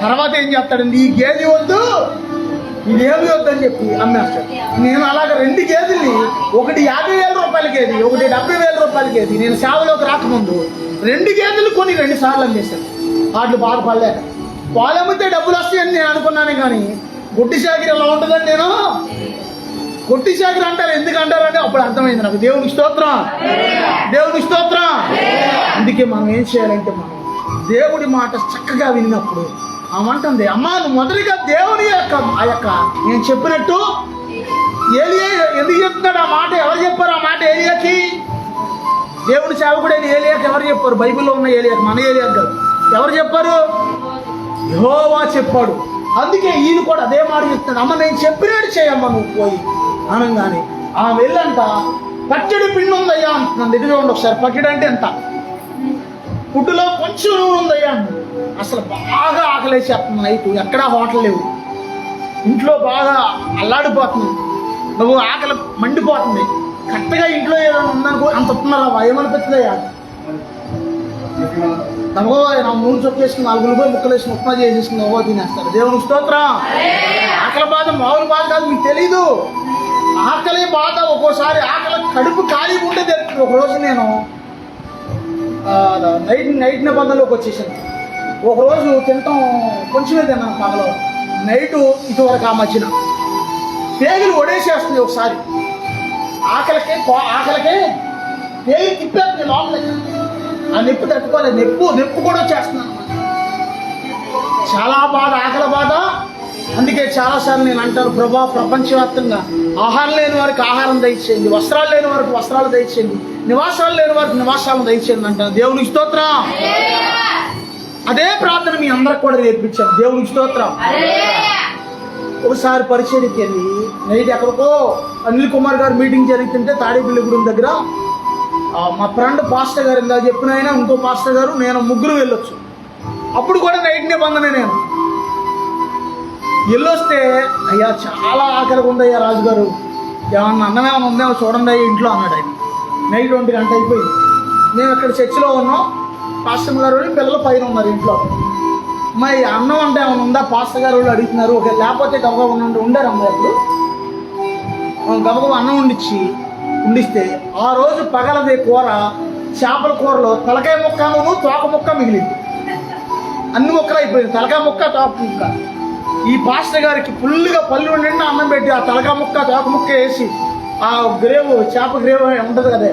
Speaker 1: తర్వాత ఏం చేస్తాడండి, ఈ గేదె వద్దు ఇదేమి వద్దని చెప్పి అమ్మేస్తాడు. నేను అలాగ 2 గేదెల్ని, ఒకటి 50,000 రూపాయల గేది, ఒకటి 70,000 రూపాయల గేది, నేను సేవలోకి రాకముందు 2 గేదెలు కొని 2 సార్లు అమ్మేశాను. వాటిని బాధపడలేక పాలు అమ్మితే డబ్బులు వస్తాయని నేను అనుకున్నాను. కానీ గుడ్డి చాకరీ ఎలా ఉంటుందని నేను కొట్టి చాకరీ అంటారు. ఎందుకు అంటారంటే అప్పుడు అర్థమైంది నాకు. దేవునికి స్తోత్రం, దేవునికి స్తోత్రం. అందుకే మనం ఏం చేయాలంటే, మనం దేవుడి మాట చక్కగా విన్నప్పుడు అమ్మంటుంది, అమ్మా నువ్వు మొదటిగా దేవుని యొక్క నేను చెప్పినట్టు ఏలియా ఎందుకు చెప్తున్నాడు ఆ మాట? ఎవరు చెప్పారు ఆ మాట ఏలియాకి? దేవుని సేవకుడైన ఏలియాకి ఎవరు చెప్పారు? బైబిల్లో ఉన్న ఏలియాకి, మన ఏలియాకి కాదు. ఎవరు చెప్పారు? యెహోవా చెప్పాడు. అందుకే ఈయన కూడా అదే మాట చెప్తాడు, అమ్మ నేను చెప్పినట్టు చేయమ్మా నువ్వు పోయి అనగానే ఆమె వెళ్ళంట పచ్చడి పిండి ఉందయ్యా అంటున్నాను. దగ్గర ఉండి ఒకసారి పచ్చడి అంటే ఎంత, పుట్టులో కొంచెం నూనె ఉందయ్యా అన్న. అసలు బాగా ఆకలేసేస్తున్నాను. నైట్ ఎక్కడా హోటల్ లేవు, ఇంట్లో బాగా అల్లాడిపోతున్నాను, నువ్వు ఆకలి మండిపోతుంది. కరెక్ట్గా ఇంట్లో ఏదైనా ఉందనుకో అంత వస్తున్నారా ఏమనిపిస్తుందయ్యా? తమగో నా 3 చొక్కేసుకుని 4 రూపాయలు ముక్కలు వేసుకుని ఉప్మా చేసేసుకుని ఓ తినేస్తారు. దేవునికి స్తోత్రం. ఆకలి బాధ మామూలు బాధ కాదు, మీకు తెలీదు. ఆకలి బాధ ఒక్కోసారి ఆకలి కడుపు ఖాళీ ఉంటే తెలుస్తుంది. ఒకరోజు నేను నైట్ నిబంధనలోకి వచ్చేసాను. ఒకరోజు తింటాం కొంచెమే తిన్నాను పగలో. నైటు ఇటువరకు ఆ మధ్యన పేగులు ఒడేసేస్తుంది. ఒకసారి ఆకలికే పేగులు తిప్పేస్తుంది లోపలికి. ఆ నొప్పి తట్టుకోలేదు, నొప్పి కూడా వచ్చేస్తున్నాను. చాలా బాధ, ఆకలి బాధ. అందుకే చాలాసార్లు నేను అంటాను, ప్రభా ప్రపంచవ్యాప్తంగా ఆహారం లేని వారికి ఆహారం దయచేయండి, వస్త్రాలు లేని వారికి వస్త్రాలు దయచేయండి, నివాసాలు లేని వారికి నివాసాలను దయచేయండి అంటాను. దేవునికి స్తోత్రం. అదే ప్రార్థన మీ అందరికి కూడా నేర్పించాను. దేవునికి స్తోత్రం. ఒకసారి పరిచయకి వెళ్ళి నైట్ ఎక్కడికో అనిల్ కుమార్ గారు మీటింగ్ జరుగుతుంటే తాడేపల్లిగూడెం దగ్గర మా ఫ్రెండ్ పాస్టర్ గారు ఇందా చెప్పిన ఆయన, ఇంకో పాస్టర్ గారు, నేను 3 వెళ్ళొచ్చు. అప్పుడు కూడా నైట్ నిబంధన నేను వెళ్ళొస్తే, అయ్యా చాలా ఆకలిగా ఉందయ్యా రాజుగారు, ఏమన్నా అన్నం ఏమైనా ఉందేమో చూడండి అయ్యా ఇంట్లో అన్నాడు ఆయన. నైట్ 1 గంట అయిపోయింది. మేము ఇక్కడ చర్చిలో ఉన్నాం, పాస్టర్ గారు పిల్లలు పైన ఉన్నారు ఇంట్లో. మరి అన్నం అంటే ఏమైనా ఉందా పాస్టర్ గారు వాళ్ళు అడుగుతున్నారు. ఓకే లేకపోతే గబగబా ఉండారు అమ్మాయి. అప్పుడు గబగబా అన్నం ఉండిస్తే ఆ రోజు పగలదే కూర, చేపల కూరలో తలకాయ ముక్కను తోక ముక్క మిగిలింది. అన్ని ముక్కలు అయిపోయింది, తలకాయ ముక్క తోక ముక్క. ఈ పాస్టర్ గారికి ఫుల్గా పళ్ళు నిండా అన్నం పెట్టి ఆ తలకాయ ముక్క తోక ముక్క వేసి ఆ గ్రేవ్, చేప గ్రేవ్ ఉంటుంది కదా,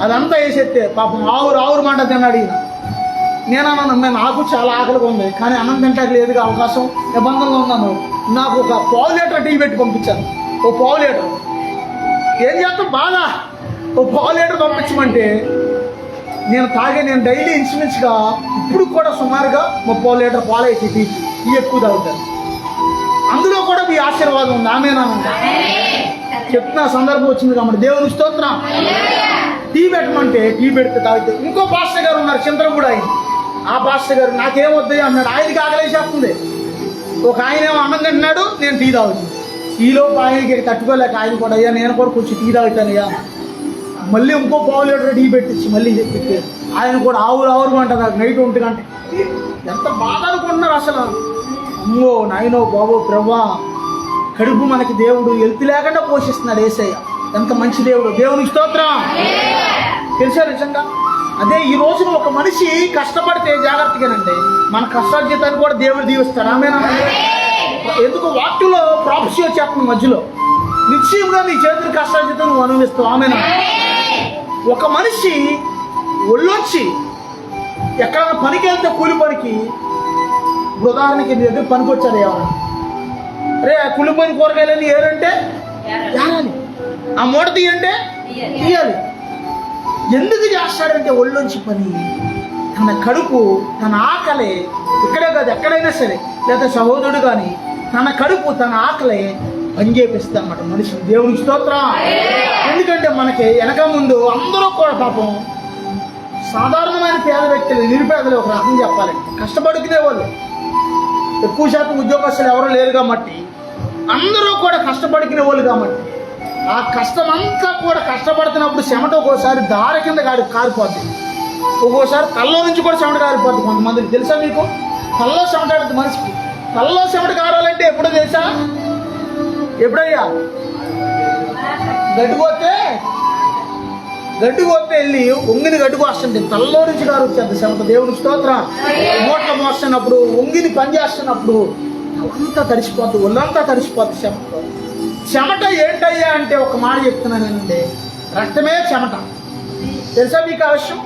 Speaker 1: అదంతా వేసేస్తే పాపం ఆవురు మాట తిన్నాడు ఈయన. నేను అన్నాను, నాకు చాలా ఆకలిగా ఉంది కానీ అన్నం తింటానికి లేదుగా, అవకాశం నిబంధనలో ఉన్నాను, నాకు ఒక 1/2 లీటర్ టీ పెట్టి పంపించాను. ఓ 1/2 లీటర్ ఏం చేస్తాం బాగా, ఓ 1/2 లీటర్ పంపించమంటే నేను డైలీ ఇన్సూరెన్స్గా ఇప్పుడు కూడా సుమారుగా 30 లీటర్ పాలు వేసి టీకి ఎక్కువ తాగుతాను. అందులో కూడా మీ ఆశీర్వాదం ఉంది. ఆమేనా? చెప్తున్న సందర్భం వచ్చింది కాబట్టి దేవుని స్తోత్రం. టీ పెట్టమంటే టీ పెడితే తాగితే. ఇంకో పాస్టర్ గారు ఉన్నారు చింతలగూడ ఆయన. ఆ పాస్టర్ గారు నాకేం వద్దయ్యా అన్నాడు. ఆయనకి ఆకలేసేస్తుంది. ఒక ఆయన ఏమో అన్నం తింటున్నాడు, నేను టీ తాగుతాను. ఈలోపు ఆయనకి తట్టుకోలేక ఆయన కూడా, అయ్యా నేను కూడా కొంచెం టీ తాగుతానయ్యా. మళ్ళీ ఇంకో 1/2 లీటర్ టీ పెట్టించి మళ్ళీ చెప్పి ఆయన కూడా ఆవురు అంటారు. నైట్ 1 గంట. ఎంత బాధ అనుకుంటున్నారు అసలు. అమ్మో నాయనో బాబో ప్రభా, కడుపు మనకి దేవుడు ఎల్తి లేకుండా పోషిస్తున్నాడు యేసయ్య. ఎంత మంచి దేవుడు. దేవునికి స్తోత్రం. తెలుసా నిజంగా అదే ఈ రోజున ఒక మనిషి కష్టపడితే జాగ్రత్తగానండి మన కష్టార్జితాన్ని కూడా దేవుడు దీవిస్తాడు. ఆమేనా? ఎందుకు వాక్యంలో ప్రాఫెసీ వచ్చేస్తుంది మధ్యలో, నిశ్చయంగా నీ చేతులు కష్టార్జితం నువ్వు అనుభవిస్తావు. ఆమేనా? ఒక మనిషి ఒళ్ళొచ్చి ఎక్కడైనా పనికి వెళ్తే కూలి పనికి, ఉదాహరణకి నీ దగ్గర పనికి వచ్చారు ఎవరైనా, అరే కూలి పని కూరగాయలని ఏరంటే ఏరాలి, ఆ మూట తీయంటే తీయాలి. ఎందుకు చేస్తాడంటే ఒళ్ళొంచి పని, తన కడుపు, తన ఆకలి, ఇక్కడే కాదు ఎక్కడైనా సరే, లేదా సహోదరుడు కానీ తన కడుపు, తన ఆకలి పని చేపిస్తా అన్నమాట మనిషిని. దేవునికి స్తోత్రం. ఎందుకంటే మనకి వెనక ముందు అందరూ కూడా పాపం సాధారణమైన పేద వ్యక్తులు, నిరుపేదలు ఒక రకం చెప్పాలంటే కష్టపడుకునే వాళ్ళు. ఎక్కువ శాతం ఉద్యోగస్తులు ఎవరు లేరు కాబట్టి అందరూ కూడా కష్టపడుకునే వాళ్ళు కాబట్టి ఆ కష్టం అంతా కూడా కష్టపడుతున్నప్పుడు చెమట ఒక్కోసారి దారి కింద కారిపోద్ది, ఒక్కోసారి తల్లో నుంచి కూడా చెమట కారిపోద్ది. కొంతమందికి తెలుసా మీకు? తల్లో చెమట ఆడుతుంది మనిషికి. తల్లో చెమట కారాలంటే ఎప్పుడో తెలుసా? ఎప్పుడయ్యా? గడ్డుకోతే వెళ్ళి ఒంగిని గడ్డుకు వస్తుంది, తల్లో నుంచి గారు వచ్చేది చెమట. దేవుని స్తోత్రం. మూట్ల మోస్తున్నప్పుడు ఒంగిని పని చేస్తున్నప్పుడు అంతా తడిసిపోద్ది, ఒళ్ళంతా తడిసిపోద్ది చెమటతో. చెమట ఏంటయ్యా అంటే ఒక మాట చెప్తున్నానండి, రక్తమే చెమట. తెలుసా మీకు ఆ విషయం?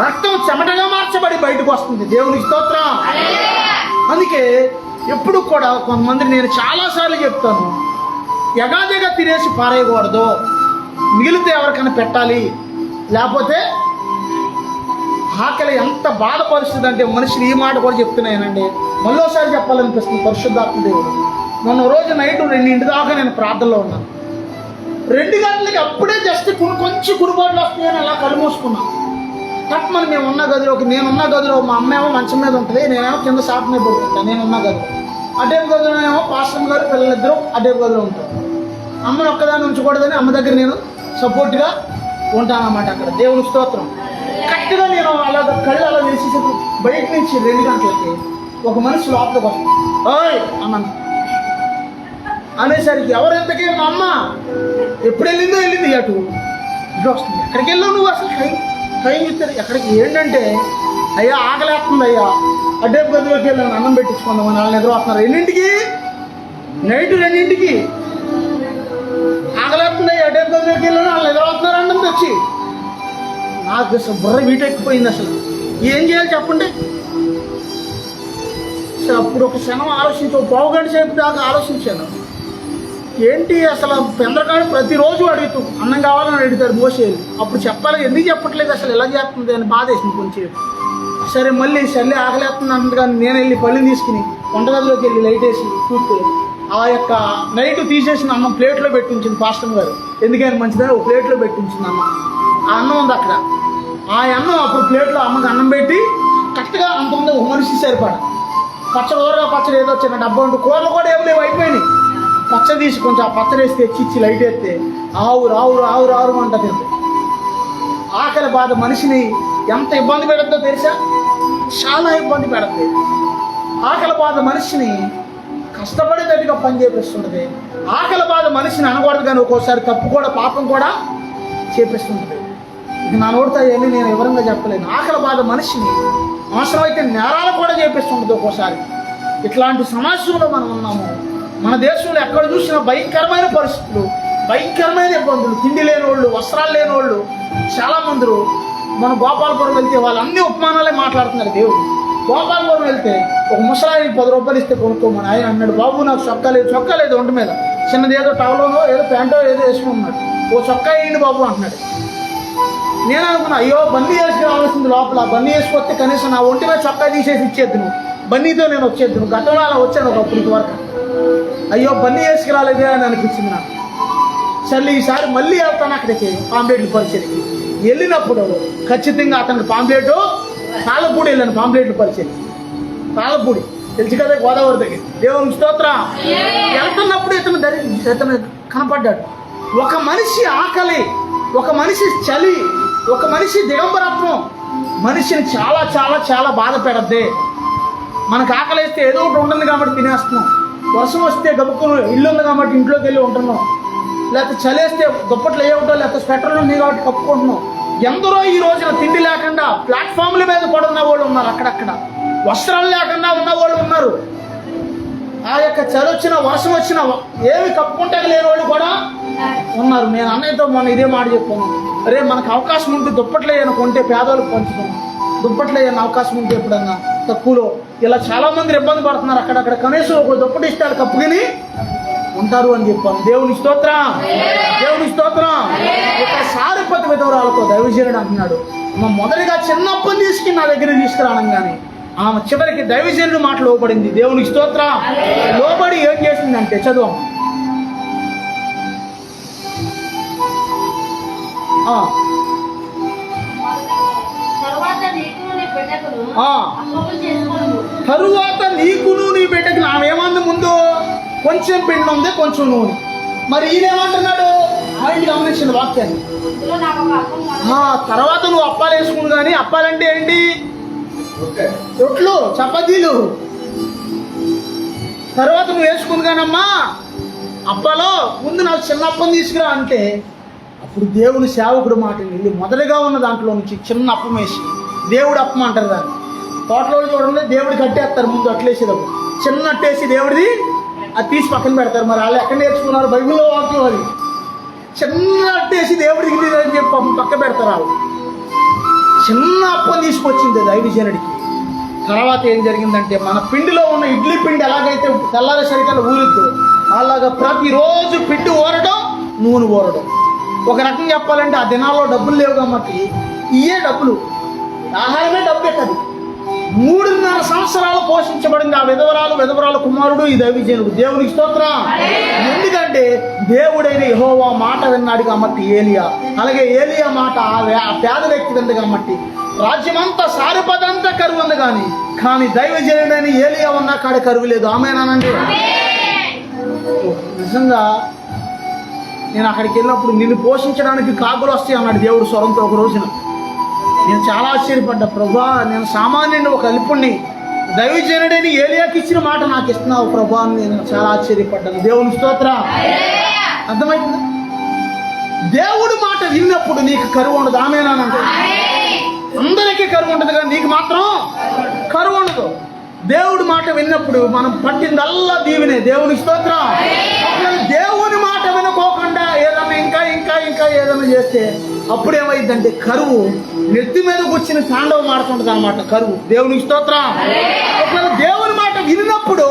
Speaker 1: రక్తం చెమటగా మార్చబడి బయటకు వస్తుంది. దేవుని స్తోత్రం. అందుకే ఎప్పుడు కూడా కొంతమంది, నేను చాలాసార్లు చెప్తాను, ఎగాదిగా తినేసి పారేయకూడదు, మిగిలితే ఎవరికైనా పెట్టాలి. లేకపోతే ఆకలి ఎంత బాధపరుస్తుంది అంటే మనిషిని. ఈ మాట కూడా చెప్తున్నానండి, మళ్ళోసారి చెప్పాలనిపిస్తుంది. పరిశుద్ధాత్మ దేవుడు మొన్న రోజు నైట్ 2 దాకా నేను ప్రార్థనలో ఉన్నాను. 2 గంటలకి అప్పుడే జస్ట్ కొంచెం కుడిబాట్లు వస్తాయని అలా కళ్ళు మూసుకున్నాను. తప్పమని నేనున్న గదిలో మా అమ్మేమో మంచం మీద ఉంటుంది, నేనేమో కింద షాప్ మీద పడుకుంటాను. నేనున్న గదిలో అటేపు గదిలో ఏమో పాస్టర్ గారు పిల్లలిద్దరూ అటేపు గదిలో ఉంటారు. అమ్మని ఒక్కదాన్ని ఉంచకూడదని అమ్మ దగ్గర నేను సపోర్ట్గా ఉంటాను అన్నమాట. అక్కడ దేవుని స్తోత్రం. కరెక్ట్గా నేను అలా కళ్ళు అలా వేసేసి బయట నుంచి 2 గంటలకి ఒక మనిషి లోపలికి వస్తుంది. ఓయ్ అన్నాను అనేసరికి ఎవరెంతకీ మా అమ్మ ఎప్పుడు వెళ్ళింది అటు ఇటు వస్తుంది. ఎక్కడికి వెళ్ళావు నువ్వు? అసలు టైం ఇస్తారు ఎక్కడికి? ఏంటంటే అయ్యా ఆకలేస్తుంది అయ్యా, అడ్డేపు గదిలోకి వెళ్ళాను అన్నం పెట్టించుకుందామని. వాళ్ళు నిద్ర వస్తున్నారు 2ంటికి, నైట్ 2ంటికి ఆకలేస్తుంది అయ్యా, అడ్డేపు గదిలోకి వెళ్ళాను, వాళ్ళు నిద్ర వస్తున్నారు అన్నం తెచ్చి. నాకు అసలు బుర్ర వీటెక్కిపోయింది. అసలు ఏం చేయాలి చెప్పండి? అసలు అప్పుడు ఒక క్షణం ఆలోచించి, పావుగంట సేపు దాకా ఆలోచించాను. ఏంటి అసలు పెందరకాడు ప్రతిరోజు అడుగుతూ అన్నం కావాలని అడుగుతాడు మోసేది. అప్పుడు చెప్పాలి, ఎందుకు చెప్పట్లేదు అసలు ఎలా చేస్తుంది అని బాధేసింది కొంచెం. సరే మళ్ళీ చల్లి ఆకలేస్తుంది అంటుంది, కానీ నేను వెళ్ళి పళ్ళని తీసుకుని వంటగదిలోకి వెళ్ళి లైట్ వేసి చూస్తే ఆ యొక్క నైట్ తీసేసిన అన్నం ప్లేట్లో పెట్టించింది పాస్టర్ గారు. ఎందుకని మంచిదని ఒక ప్లేట్లో పెట్టించింది అన్నం. ఆ అన్నం ఉంది అక్కడ. ఆ అన్నం అప్పుడు ప్లేట్లో అమ్మకి అన్నం పెట్టి కరెక్ట్గా అంత ఉంది, ఒక మనిషి సరిపడ. పచ్చడి ఏదో చిన్న డబ్బా ఉంటే కూరలు కూడా ఏం లేవు, అయిపోయినాయి. పచ్చడి తీసి కొంచెం ఆ పచ్చడి వేసి తెచ్చిచ్చి లైట్ వేస్తే ఆవురు అంట తింటే. ఆకలి బాధ మనిషిని ఎంత ఇబ్బంది పెడుతుందో తెలుసా? చాలా ఇబ్బంది పెడుతుంది. ఆకలి బాధ మనిషిని కష్టపడేటట్టుగా పని చేపిస్తుంటుంది. ఆకలి బాధ మనిషిని అనకూడదు, కానీ ఒక్కోసారి తప్పు కూడా పాపం కూడా చేపిస్తుంటుంది. ఇది నా నోడుతాయని నేను వివరంగా చెప్పలేను. ఆకలి బాధ మనిషిని అవసరమైతే నేరాలు కూడా చేపిస్తుంటుంది ఒక్కోసారి. ఇట్లాంటి సమస్యలో మనం ఉన్నాము. మన దేశంలో ఎక్కడ చూసినా భయంకరమైన పరిస్థితులు, భయంకరమైన ఇబ్బందులు. తిండి లేని వాళ్ళు, వస్త్రాలు లేని వాళ్ళు చాలామంది. మన గోపాలపురం వెళ్తే వాళ్ళు అన్ని ఉపమానాలే మాట్లాడుతున్నారు. దేవుడు గోపాలపురం వెళ్తే ఒక ముసలాయి 10 రూపాయలు ఇస్తే కొనుక్కోమని ఆయన అన్నాడు. బాబు నాకు చొక్కా లేదు ఒంటి మీద, చిన్నది ఏదో టవలోనో ఏదో ప్యాంటో ఏదో వేసుకున్నాడు. ఓ చొక్కా వేయండి బాబు అంటున్నాడు. నేను అనుకున్నా, అయ్యో బన్నీ వేసుకు రావాల్సింది లోపల. బన్నీ వేసుకొస్తే కనీసం నా ఒంటి మీద చొక్కా తీసేసి ఇచ్చేద్దు, నువ్వు బన్నీతో నేను వచ్చేద్దు. గతంలో అలా వచ్చాను ఒకప్పుడు వరకు. అయ్యో బన్నీ వేసుకురాలేదే అని అనిపించింది నాకు. సరే ఈసారి మళ్ళీ వెళ్తాను అక్కడికి పాంప్లెట్లు పరిచయకి. వెళ్ళినప్పుడు ఖచ్చితంగా అతనికి పాంప్లెట్ తాళ్ళపూడి వెళ్ళాను. పాంప్లెట్లు పరిచయం తాళ్ళపూడి తెలుసు కదా, గోదావరి దగ్గర. దేవుని స్తోత్రం. వెళ్తున్నప్పుడు ఇతను కనపడ్డాడు. ఒక మనిషి ఆకలి, ఒక మనిషి చలి, ఒక మనిషి దిగంబరత్వం మనిషిని చాలా చాలా చాలా బాధ పెడద్ది. మనకు ఆకలి వేస్తే ఏదో ఒకటి ఉంటుంది కాబట్టి తినేస్తున్నాం. వర్షం వస్తే గబుక్కును ఇల్లు ఉంది కాబట్టి ఇంట్లోకి వెళ్ళి ఉంటున్నాం. లేకపోతే చలేస్తే దుప్పట్లు వేయటం, లేకపోతే స్వెటర్లు ఉన్నాయి కాబట్టి కప్పుకుంటున్నాం. ఎందరో ఈ రోజున తిండి లేకుండా ప్లాట్ఫామ్ల మీద కూడా ఉన్న వాళ్ళు ఉన్నారు. అక్కడక్కడ వస్త్రాలు లేకుండా ఉన్న వాళ్ళు ఉన్నారు. ఆ యొక్క చలి వచ్చిన వర్షం వచ్చిన ఏమి కప్పుకుంటే లేని వాళ్ళు కూడా ఉన్నారు. నేను అన్నయ్యతో మొన్న ఇదే మాట చెప్పాను. అరే మనకు అవకాశం ఉంటే దుప్పట్లు వేయను కొంటే పేదవాళ్ళకి పంచుతాం. దుప్పట్లు వేయని అవకాశం ఉంటే ఎప్పుడన్నా తక్కువలో. ఇలా చాలా మంది ఇబ్బంది పడుతున్నారు. అక్కడక్కడ కనీసం ఒక దుప్పటి ఇస్తారు కప్పుకొని ఉంటారు అని చెప్పాను. దేవుని స్తోత్రం, దేవుని స్తోత్రం. ఇక్కడ సారిపతి విధవరాలతో దైవజనుడు అంటున్నాడు, మొదటిగా చిన్నప్పని తీసుకుని నా దగ్గర తీసుకురావడం, కానీ ఆమె చివరికి దైవజనుడు మాట లోబడింది. దేవునికి స్తోత్రం. లోబడి ఏం చేసిందంటే చదువు. తరువాత నీకును నీ బిడ్డకు ఆమె ఏమంది? ముందు కొంచెం పిండి ఉంది, కొంచెం నూనె. మరి ఈయన ఏమంటున్నాడు? ఆయన గమనించిన వాక్యాన్ని. తర్వాత నువ్వు అప్పాలు వేసుకుని, కానీ అప్పాలంటే ఏంటి? రొట్లు, చపాతీలు. తర్వాత నువ్వు వేసుకుని కానమ్మా అప్పాలో ముందు నాకు చిన్న అప్పం తీసుకురా అంటే, అప్పుడు దేవుని సేవకుడు మాట వెళ్ళి మొదటిగా ఉన్న దాంట్లో నుంచి చిన్న అప్పం వేసి, దేవుడు అప్పం అంటారు దాన్ని. తోటలో చూడండి, దేవుడు కట్టేస్తారు ముందు అట్లేసేటప్పుడు. చిన్న అట్టేసి దేవుడిది అది తీసి పక్కన పెడతారు. మరి వాళ్ళు ఎక్కడ నేర్చుకున్నారు? బైబిల్లో వాక్యం అది. చిన్న అట్టేసి దేవుడికి అని చెప్పి పక్క పెడతారు. వాళ్ళు చిన్న అప్పం తీసుకొచ్చింది దైవజనుడికి. తర్వాత ఏం జరిగిందంటే, మన పిండిలో ఉన్న ఇడ్లీ పిండి ఎలాగైతే తెల్లారేసరికల్లా ఊరిద్దో, అలాగా ప్రతిరోజు పిండి ఊరడం, నూనె ఊరడం. ఒక రకంగా చెప్పాలంటే ఆ దినాల్లో డబ్బులు లేవు కాబట్టి ఇయే డబ్బులు, ఆహారమే డబ్బే కదా. 3.5 సంవత్సరాలు పోషించబడింది ఆ విధవరాలు కుమారుడు ఈ దైవజనుడు. దేవునికి స్తోత్రం. ఎందుకంటే దేవుడైన యెహోవా మాట విన్నాడు కాబట్టి ఏలియా, అలాగే ఏలియా మాట ఆ పేద వ్యక్తి వింది కాబట్టి రాజ్యమంతా సారిపదంతా కరువు ఉంది. కానీ దైవజనుడైన ఏలియా ఉన్న కాడ కరువు లేదు. ఆమేనానండి. నిజంగా నేను అక్కడికి వెళ్ళినప్పుడు నిన్ను పోషించడానికి కాకులు వస్తాయి అన్నాడు దేవుడు స్వరంతో ఒక రోజున. నేను చాలా ఆశ్చర్యపడ్డా. ప్రభా, నేను సామాన్యుని, ఒక అల్పుణ్ణి, దైవజనుడైన ఏలియాకి ఇచ్చిన మాట నాకు ఇస్తున్నావు ప్రభా అని నేను చాలా ఆశ్చర్యపడ్డాను. దేవుని స్తోత్రం. అర్థమైందా? దేవుడి మాట విన్నప్పుడు నీకు కరువు ఉండదు. ఆమేనానండి. అందరికీ కరువు ఉండదు, కానీ నీకు మాత్రం కరువు ఉండదు. దేవుడి మాట విన్నప్పుడు మనం పట్టిందల్లా దీవెనే. దేవుని స్తోత్రం. దేవుని మాట వినుకోకుండా ఏదైనా ఇంకా ఏదైనా చేస్తే అప్పుడేమైందంటే కరువు నెత్తి మీద కూర్చుని తాండవం ఆడుతుంటుంది అనమాట కరువు. దేవునికి స్తోత్రం. ఒకవేళ దేవుని మాట విన్నప్పుడు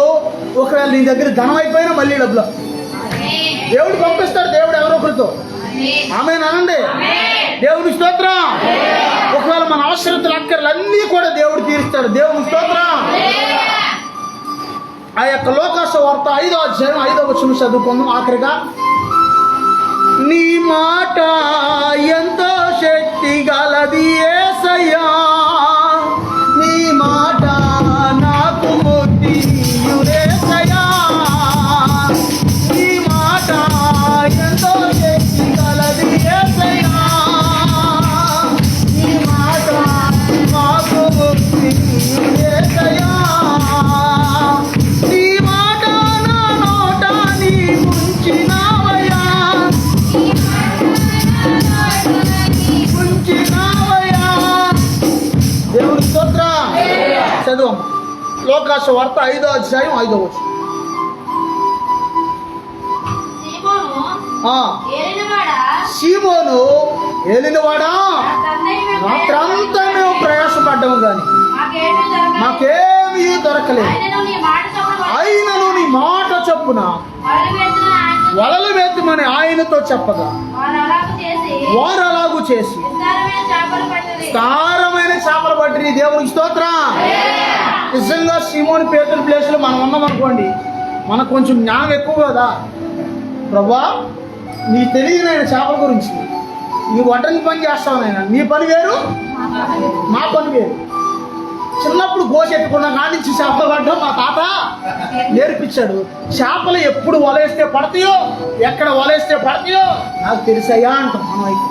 Speaker 1: ఒకవేళ నీ దగ్గర ధనం అయిపోయినా మళ్ళీ డబ్బులు దేవుడు పంపిస్తాడు. దేవుడు ఎవరో ఒకరితో. ఆమేనండి. దేవుని స్తోత్రం. ఒకవేళ మన అవసరతలు అక్కర్లన్నీ కూడా దేవుడు తీరుస్తాడు. దేవుని స్తోత్రం. ఆ యొక్క లోకాసు వార్త 5వ అధ్యాయం 5వ వచనం చదువుకుందాం ఆఖరిగా. నీ మాట ఎంతో శక్తి గలది యేసయ్యా, నీ మాట నాకు ముక్తి యేసయ్యా, నీ మాట ఎంతో శక్తి గలది యేసయ్యా, నీ మాట నాకు ముక్తి యేసయ్యా, నీ మాట నా నోట నీ ఉంచినావయ్యా, దేవుని స్తోత్రం. చదువు లోకాసు వార్త 5వ అధ్యాయం 5వ వచనం. సీమోను ఏలినవాడా, రాత్రంతా మేము ప్రయాసపడ్డాము కానీ మాకేమీ దొరకలేదు. ఆయనను నీ మాట చొప్పున వలలు వేద్దామని ఆయనతో చెప్పగా వారు అలాగూ చేసి విస్తారమైన చేపలు పట్టిన. దేవునికి స్తోత్రం. నిజంగా సీమోని పేతురు ప్లేస్లో మనం ఉన్నాం అనుకోండి, మనకు కొంచెం జ్ఞానం ఎక్కువ కదా. ప్రభా, నీ తెలియదు నాయన చేపల గురించి, నీ వంటని పని చేస్తావు నాయన, నీ పని వేరు మా పని వేరు. చిన్నప్పుడు గోసెట్టుకున్న కాడి నుంచి చేపలు పడ్డం మా తాత నేర్పించాడు. చేపలు ఎప్పుడు వలేస్తే పడతాయో, ఎక్కడ వలేస్తే పడతాయో నాకు తెలుసయ్యా అంటాం మనం. అయితే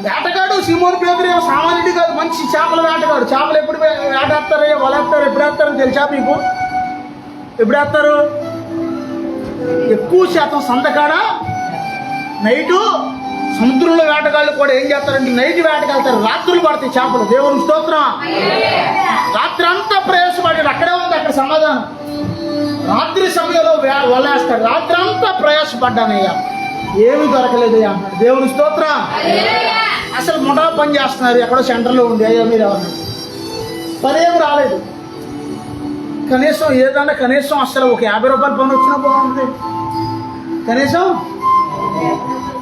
Speaker 1: వేటగాడు సీమోను పేతురు ఏమో సామాన్యుడు కాదు, మంచి చేపల వేటగాడు. చేపలు ఎప్పుడు వేటేస్తారో వలేస్తారు, ఎప్పుడు వేస్తారో తెలుసా మీకు? ఎప్పుడు వేస్తారు? ఎక్కువ శాతం సందకాడ నైటు. సముద్రంలో వేటగాళ్ళు కూడా ఏం చేస్తారంటే నైట్ వేటకెళ్తారు, రాత్రులు పడతాయి చేపలు. దేవుని స్తోత్రం. రాత్రి అంతా ప్రయాసపడ్డాడు, అక్కడే ఉంది అక్కడ సమాధానం. రాత్రి సమయంలో వలేస్తాడు. రాత్రి అంతా ప్రయాసపడ్డానయ్యా, ఏమీ దొరకలేదయ్యా అన్నాడు. దేవుని స్తోత్రం. అసలు ముఠా పని చేస్తున్నారు ఎక్కడో సెంటర్లో ఉంది. అయ్యా మీరు ఎవరు పని ఏమి రాలేదు. కనీసం ఏదన్నా కనీసం అసలు ఒక 50 రూపాయల పని వచ్చినా బాగుంటుంది. కనీసం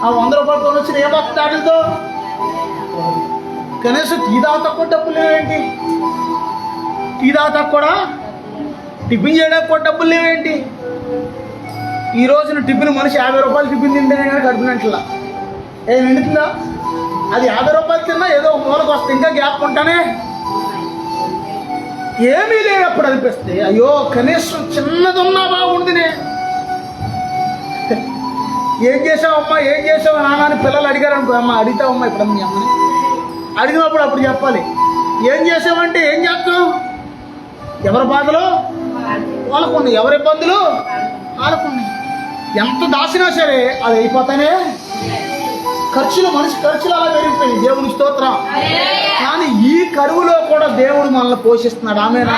Speaker 1: ఆ 100 రూపాయల పని వచ్చిన ఏమవుతుంది వాటితో? కనీసం టీ తాగుతా కూడా డబ్బులు లేవేంటి? టీ తాగుతా కూడా టిఫిన్ చేయడానికి కూడా డబ్బులు లేవేంటి? ఈ రోజున టిఫిన్ మనిషి 50 రూపాయలు టిఫిన్ తింటేనే కానీ కడుపునట్లా ఏం నిండుతుందా? అది 50 రూపాయలు తిన్నా ఏదో మూలకు వస్తే ఇంకా గ్యాప్ ఉంటానే. ఏమీ లేనప్పుడు అనిపిస్తే అయ్యో కనీసం చిన్నది ఉన్నా బాగుందినే. ఏం చేసావమ్మా, ఏం చేసావు నాన్న అని పిల్లలు అడిగారు అనుకో, అమ్మ అడుగుతావమ్మా ఇప్పుడు మీ అమ్మని అడిగినప్పుడు అప్పుడు చెప్పాలి. ఏం చేసావంటే ఏం చేస్తాం, ఎవరి బాధలు వాళ్ళకున్నాయి, ఎవరి ఇబ్బందులు వాళ్ళకున్నాయి. ఎంత దాచినా సరే అది అయిపోతానే. మనిషి ఖర్చులు అలా పెరిగిపోయింది. దేవునికి స్తోత్రం. కానీ ఈ కరువులో కూడా దేవుడు మనల్ని పోషిస్తున్నాడు. ఆమేనా?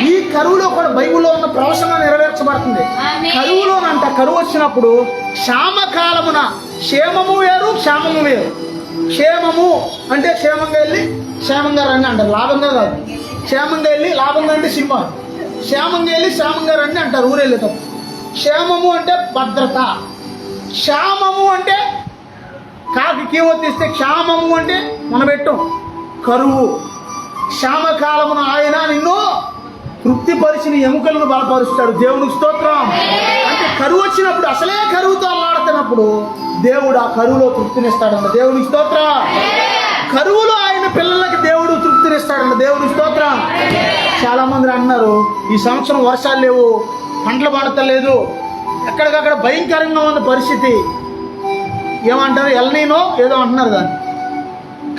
Speaker 1: ఈ కరువులో కూడా బైబిల్లో ఉన్న ప్రవచన నెరవేర్చబడుతుంది. కరువులోనంట, కరువు వచ్చినప్పుడు క్షామకాలమున క్షేమము వేరు, క్షామము వేరు. క్షేమము అంటే క్షేమంగా వెళ్ళి క్షేమంగా రండి అంటారు, లాభంగా కాదు. క్షేమంగా వెళ్ళి, లాభంగా అంటే సినిమా. క్షేమంగా వెళ్ళి క్షేమంగా రండి అంటారు ఊరు వెళ్ళేటప్పుడు. క్షేమము అంటే భద్రత, క్షామము అంటే కాకి కీవో తీస్తే క్షామము అంటే మనం పెట్టాం కరువు. క్షామకాలమున ఆయన నిన్ను తృప్తిపరిచిన ఎముకలను బలపరుస్తాడు. దేవునికి స్తోత్రం. అంటే కరువు వచ్చినప్పుడు, అసలే కరువుతో అల్లాడుతున్నప్పుడు దేవుడు ఆ కరువులో తృప్తినిస్తాడన్న. దేవునికి స్తోత్రం. కరువులో ఆయన పిల్లలకి దేవుడు తృప్తినిస్తాడన్న. దేవునికి స్తోత్రం. చాలా మంది అన్నారు ఈ సంవత్సరం వర్షాలు లేవు, పంటలు పండతలేదు, ఎక్కడికక్కడ భయంకరంగా ఉన్న పరిస్థితి. ఏమంటారు, ఎల్నీనో ఏదో అంటున్నారు, దాన్ని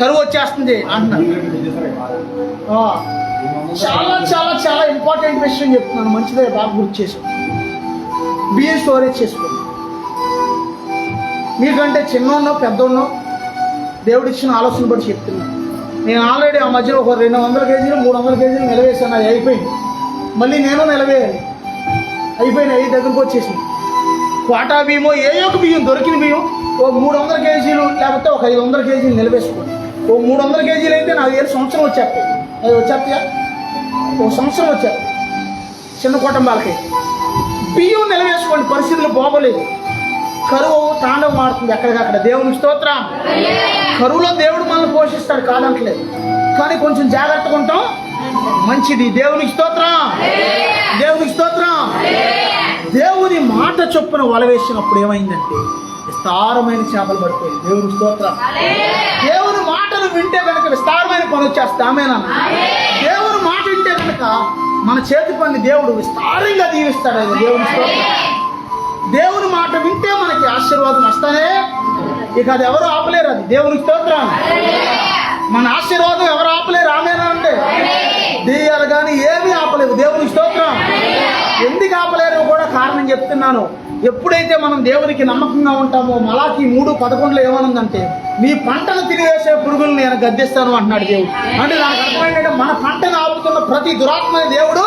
Speaker 1: కరువు వచ్చేస్తుంది అంటున్నారు. చాలా చాలా చాలా ఇంపార్టెంట్ విషయం చెప్తున్నాను, మంచిదే, బాగా గుర్తు చేసాం. బియ్యం స్టోరేజ్ చేసుకోండి. మీకంటే చిన్నోన్నో పెద్దోన్నో దేవుడు ఇచ్చిన ఆలోచన బట్టి చెప్తున్నాను. నేను ఆల్రెడీ ఆ మధ్యలో ఒక 200 కేజీలు 300 కేజీలు నిలవేసాను. అది అయిపోయింది. మళ్ళీ నేను నిలవేయాలి. అయిపోయినాయి, దగ్గరకు వచ్చేసింది. కోటా బియ్యమో ఏ యొక్క బియ్యం, దొరికిన బియ్యం ఒక 300 కేజీలు లేకపోతే ఒక 500 కేజీలు నిలవేసుకోండి. ఓ 300 కేజీలు అయితే నాకు 7 సంవత్సరం వచ్చేస్తాయి. అది వచ్చేస్తాయా? ఒక సంవత్సరం వచ్చాయి చిన్న కుటుంబాలకి. బియ్యం నిలవేసుకోండి. పరిస్థితులు బాగోలేదు, కరువు తాండవం ఆడుతుంది ఎక్కడికక్కడ. దేవునికి స్తోత్రం. కరువులో దేవుడు మనల్ని పోషిస్తాడు, కాదంటలేదు. కానీ కొంచెం జాగ్రత్తగా ఉంటాం మంచిది. దేవునికి స్తోత్రం. దేవునికి స్తోత్రం. దేవుని మాట చొప్పున వల వేసినప్పుడు ఏమైందంటే విస్తారమైన చేపలు పడిపోయింది. దేవునికి స్తోత్రం. దేవుని మాటలు వింటే కనుక విస్తారమైన పని వచ్చేస్తా. ఆమేనా? దేవుని మాట వింటే కనుక మన చేతి పని దేవుడు విస్తారంగా దీవిస్తాడు. దేవుని స్తోత్రం. దేవుని మాట వింటే మనకి ఆశీర్వాదం వస్తానే, ఇక అది ఎవరు ఆపలేరు. అది దేవునికి స్తోత్రం. మన ఆశీర్వాదం ఎవరు ఆపలేరు. ఆమేనా? అంటే దెయ్యాలు కానీ ఏమీ ఆపలేవు. దేవునికి స్తోత్రం. ఎందుకు ఆపలేరు కూడా కారణం చెప్తున్నాను. ఎప్పుడైతే మనం దేవునికి నమ్మకంగా ఉంటామో, మలాకి 3:11 ఏమనుందంటే మీ పంటను తినివేసే పురుగులు నేను గద్దిస్తాను అంటున్నాడు దేవుడు. అంటే నాకు అర్థమైందంటే మన పంటను ఆపుతున్న ప్రతి దురాత్మని దేవుడు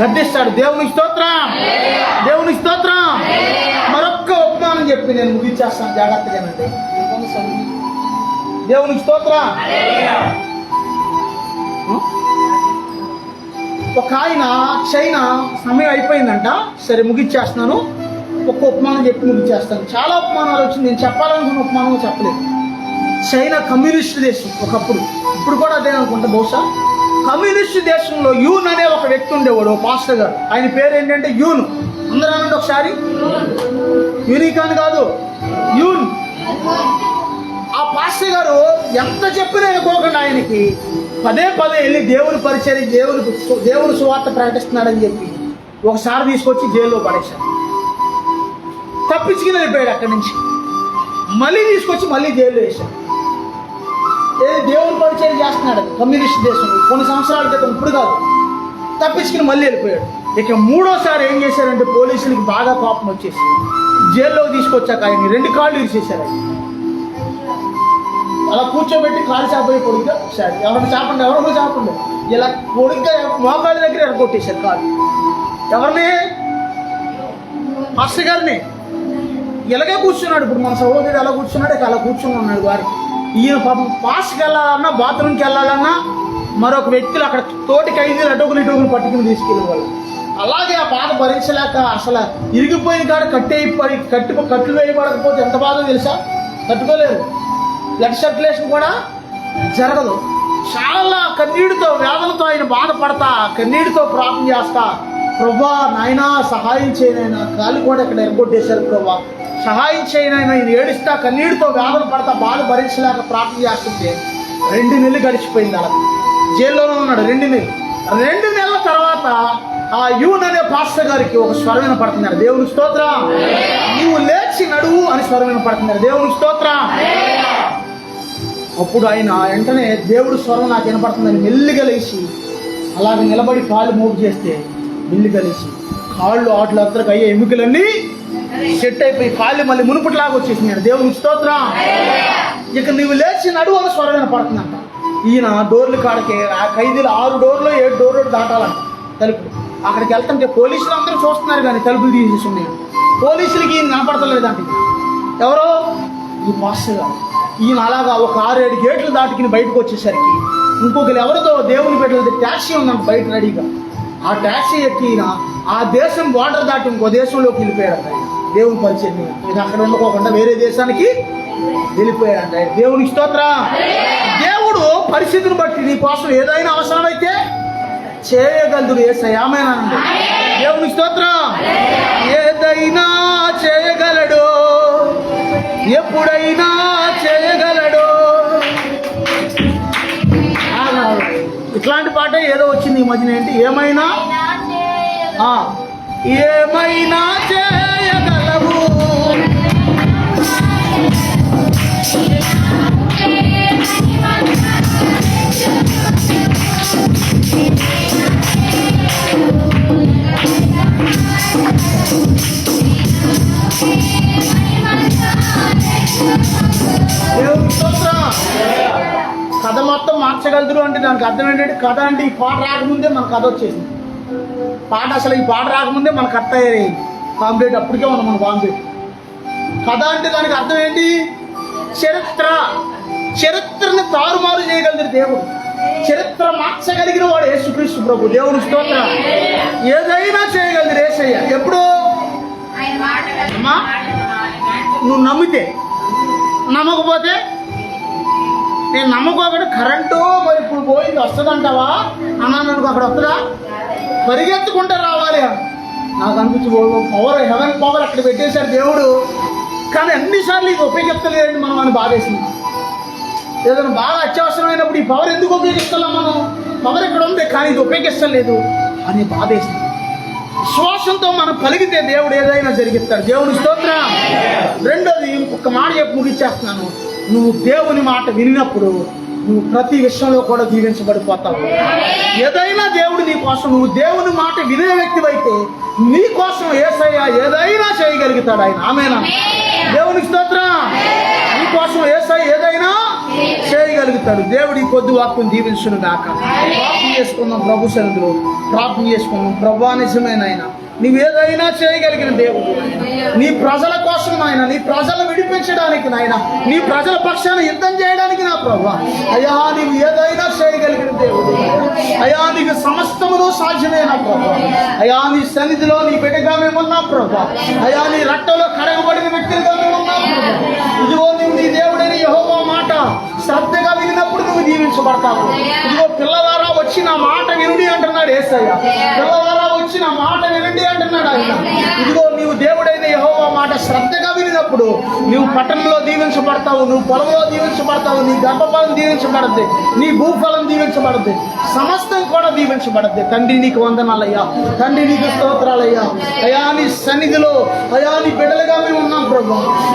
Speaker 1: గద్దిస్తాడు. దేవునికి స్తోత్రం. దేవునికి స్తోత్రం. మరొక్క ఉపమానం చెప్పి నేను ముగించేస్తాను జాగ్రత్తగానంటే. దేవునికి స్తోత్రం. ఒక ఆయన చైనా సమయం అయిపోయిందంట, సరే ముగిచ్చేస్తున్నాను, ఒక్క ఉపమానం చెప్పి ముగిచ్చేస్తాను. చాలా ఉపమానాలు వచ్చి నేను చెప్పాలనుకున్న ఉపమానం చెప్పలేదు. చైనా కమ్యూనిస్ట్ దేశం ఒకప్పుడు, ఇప్పుడు కూడా అదే అనుకుంటా బహుశా. కమ్యూనిస్ట్ దేశంలో యూన్ అనే ఒక వ్యక్తి ఉండేవాడు, ఓ పాస్టర్ గారు. ఆయన పేరు ఏంటంటే యూన్. అందరూ అనండి ఒకసారి. యూనికాన్ కాదు, యూన్. ఆ పాస్టర్ గారు ఎంత చెప్పినా అనుకోకుండా ఆయనకి పదే వెళ్ళి దేవుని పరిచయం, దేవుని సువార్త ప్రకటిస్తున్నాడని చెప్పి ఒకసారి తీసుకొచ్చి జైల్లో పడేశాడు. తప్పించుకుని వెళ్ళిపోయాడు అక్కడి నుంచి. మళ్ళీ తీసుకొచ్చి మళ్ళీ జైల్లో వేశాడు. దేవుని పరిచయం చేస్తున్నాడు కమ్యూనిస్ట్ దేశంలో కొన్ని సంవత్సరాల క్రితం, ఇప్పుడు కాదు. తప్పించుకుని మళ్ళీ వెళ్ళిపోయాడు. ఇక 3వసారి ఏం చేశారంటే పోలీసులకి బాగా కోపం వచ్చేసి జైల్లో తీసుకొచ్చాక ఆయన 2 కాళ్ళు ఇరిచేశారు. ఆయన అలా కూర్చోబెట్టి కాలు చాపై పొడిగ్గా ఒకసారి ఎవరిని చాపండి, ఎవరినో చాపండి, ఇలా పొడిగ్గా మోకాళ్ళ దగ్గర ఎరగొట్టేశారు కాలు. ఎవరిని? మాస్టర్ గారిని. ఇలాగే కూర్చున్నాడు. ఇప్పుడు మన సహోదరుడు ఎలా కూర్చున్నాడు, ఇక అలా కూర్చుని ఉన్నాడు వారికి. ఈయన పాపం పాస్కి వెళ్ళాలన్నా, బాత్రూమ్కి వెళ్ళాలన్నా మరొక వ్యక్తులు అక్కడ తోటి ఖైదీలు అటోకులు ఇటోకులు పట్టుకుని తీసుకెళ్ళేవాళ్ళు. అలాగే ఆ బాధ భరించలేక అసలు ఇరిగిపోయిన కాడ కట్లు వేయబడకపోతే ఎంత బాధో తెలుసా? తట్టుకోలేరు. బ్లడ్ సర్క్యులేషన్ కూడా జరగదు. చాలా కన్నీటితో వేదనతో ఆయన బాధపడతా, కన్నీటితో ప్రార్థన చేస్తా, ప్రభా నాయనా సహాయం చేయనైనా, కాలు కూడా ఇక్కడ ఎరగొట్టేశారు ప్రభా సహాయం చేయనైనా, ఈయన ఏడుస్తా కన్నీటితో వేదన పడతా బాధ భరించలేక ప్రార్థన చేస్తుంటే 2 నెలలు గడిచిపోయింది. అలా జైల్లోనే ఉన్నాడు 2 నెలలు. 2 నెలల తర్వాత ఆ యూన్ అనే పాస్టర్ గారికి ఒక స్వరం వినపడుతున్నారు. దేవుని స్తోత్రం. నీవు లేచి లేచి నడువు అని స్వరం వినపడుతున్నారు. దేవుని స్తోత్రం. అప్పుడు ఆయన వెంటనే దేవుడు స్వరం నాకు వినపడుతుందని మెల్లిగా లేచి అలాగే నిలబడి కాళ్ళు మూవ్ చేస్తే మెల్లిగా లేచి కాళ్ళు ఆటలు అద్దరికి అయ్యే ఎముకలన్నీ సెట్ అయిపోయి కాళ్ళు మళ్ళీ మునుపటిలాగా వచ్చేసినాడు. దేవుని స్తోత్రం. ఇక నువ్వు లేచి నడువు అని స్వరం వినపడుతుందంట. ఈయన డోర్లు కాడికి ఆ ఖైదీలు 6 డోర్లు 7 డోర్లు దాటాలంట తలుపులు. అక్కడికి వెళ్తుంటే పోలీసులు అందరూ చూస్తున్నారు కానీ తలుపులు తీసేసి ఉన్నాయి. పోలీసులకి ఈయన కనపడతలేదంట. ఎవరో ఈ మాస్టర్ గారు. ఈయన అలాగా ఒక 6-7 గేట్లు దాటుకుని బయటకు వచ్చేసరికి ఇంకొకరు ఎవరితో దేవుని పెట్టలేదు ట్యాక్సీ ఉందంట బయట రెడీగా. ఆ ట్యాక్సీ ఎక్కి ఈయన ఆ దేశం బార్డర్ దాటి ఇంకో దేశంలోకి వెళ్ళిపోయాడంట. దేవుని పరిచయం ఇది అక్కడ ఉండకోకుండా వేరే దేశానికి వెళ్ళిపోయాడంట. దేవునికి స్తోత్రం. దేవుడు పరిస్థితిని బట్టి నీ కోసం ఏదైనా అవసరమైతే చేయగలదు. ఏసయామేనండి. దేవునికి స్తోత్రం. ఏదైనా చేయగలడు, ఎప్పుడైనా చేయగలడు. ఇట్లాంటి పాట ఏదో వచ్చింది ఈ మధ్యన. ఏంటి? ఏమైనా ఏమైనా చేయగలవు. కథ మొత్తం మార్చగలరు అంటే దానికి అర్థం ఏంటంటే, కథ అంటే ఈ పాట రాకముందే మన కథ వచ్చేసింది. పాట అసలు ఈ పాట రాకముందే మన కథ తయారైంది. కాంప్లీట్ అప్పటికే మనం మన కాంప్లీట్. కథ అంటే దానికి అర్థం ఏంటి? చరిత్రను తారుమారు చేయగలరు దేవుడు. చరిత్ర మార్చగలిగిన వాడు యేసుక్రీస్తు ప్రభు. దేవుని స్తోత్రం. ఏదైనా చేయగలరు యేసయ్య. ఎప్పుడు అమ్మా నువ్వు నమ్మితే, నమ్మకపోతే నేను నమ్మకోకుండా కరెంటు మరి ఇప్పుడు పోయింది వస్తుందంటావా అన్నాను అనుకో, అక్కడ వస్తుందా? పరిగెత్తుకుంటే రావాలి అని నాకు అనిపించి పవర్, హెవెన్ పవర్ అక్కడ పెట్టేశాడు దేవుడు. కానీ అన్నిసార్లు ఇది ఉపయోగిస్తలేదండి మనం అని బాధేసింది. ఏదైనా బాగా అత్యవసరమైనప్పుడు ఈ పవర్ ఎందుకు ఉపయోగిస్తున్నాం మనం? పవర్ ఇక్కడ ఉంది కానీ ఇది ఉపయోగిస్తలేదు అని బాధేసింది. విశ్వాసంతో మనం కలిగితే దేవుడు ఏదైనా జరిగిస్తాడు. దేవుని స్తోత్రం. రెండోది ఒక మాట చెప్పి ముగిచ్చేస్తున్నాను. నువ్వు దేవుని మాట వినినప్పుడు నువ్వు ప్రతి విషయంలో కూడా దీవించబడిపోతావు. ఏదైనా దేవుడు నీ కోసం, నువ్వు దేవుని మాట వినే వ్యక్తివైతే నీ కోసం యేసయ్య ఏదైనా చేయగలుగుతాడు. ఆయన ఆమేనా? దేవునికి స్తోత్రం. నీ కోసం యేసయ్య ఏదైనా చేయగలుగుతాడు. దేవుడి కొద్ది వాక్కుని దీవించును గాక. ప్రార్థన చేసుకుందాం. ప్రభు సన్నిధిలో ప్రార్థన చేసుకుందాం. ప్రభువా నిజమేనాయన నీవేదైనా చేయగలిగిన దేవుడు. నీ ప్రజల కోసం నాయన, నీ ప్రజలు విడిపించడానికి నాయన, నీ ప్రజల పక్షాన యుద్ధం చేయడానికి నా ప్రభువా అయ్యా నీవు ఏదైనా చేయగలిగిన దేవుడు. అయ్యా నీకు సమస్తమును సాధ్యమే నా ప్రభువా. అయ్యా నీ సన్నిధిలో నీ బిడ్డగా మేము ఉన్నాం ప్రభువా. అయ్యా నీ రక్తంలో కడగబడిన వ్యక్తులుగా మేము ఉన్నాం ప్రభువా. ఇదిగో నువ్వు నీ దేవుడైన యెహోవా మాట శ్రద్ధగా వినినప్పుడు నువ్వు దీవించబడతావు. ఇదిగో పిల్లవారా వచ్చి నా మాట వినుడి అంటున్నాడు యేసయ్య. పిల్లవారా వచ్చి నా మాట వినండి అంటున్నాడు ఆయన. ఇదిగో నీవు దేవుడైన యెహోవా మాట శ్రద్ధగా వినినప్పుడు నువ్వు పట్టణంలో దీవించబడతావు, నువ్వు పొలంలో దీవించబడతావు, నీ గర్భఫలం దీవించబడద్ది, నీ భూఫలం దీవించబడద్ది, సమస్తం కూడా దీవించబడద్ది. తండ్రి నీకు వందనాలయ్యా. తండ్రి నీకు స్తోత్రాలయ్యా. అయా నీ సన్నిధిలో అయా నీ బిడ్డలుగా మేము ఉన్నాం ప్రభు.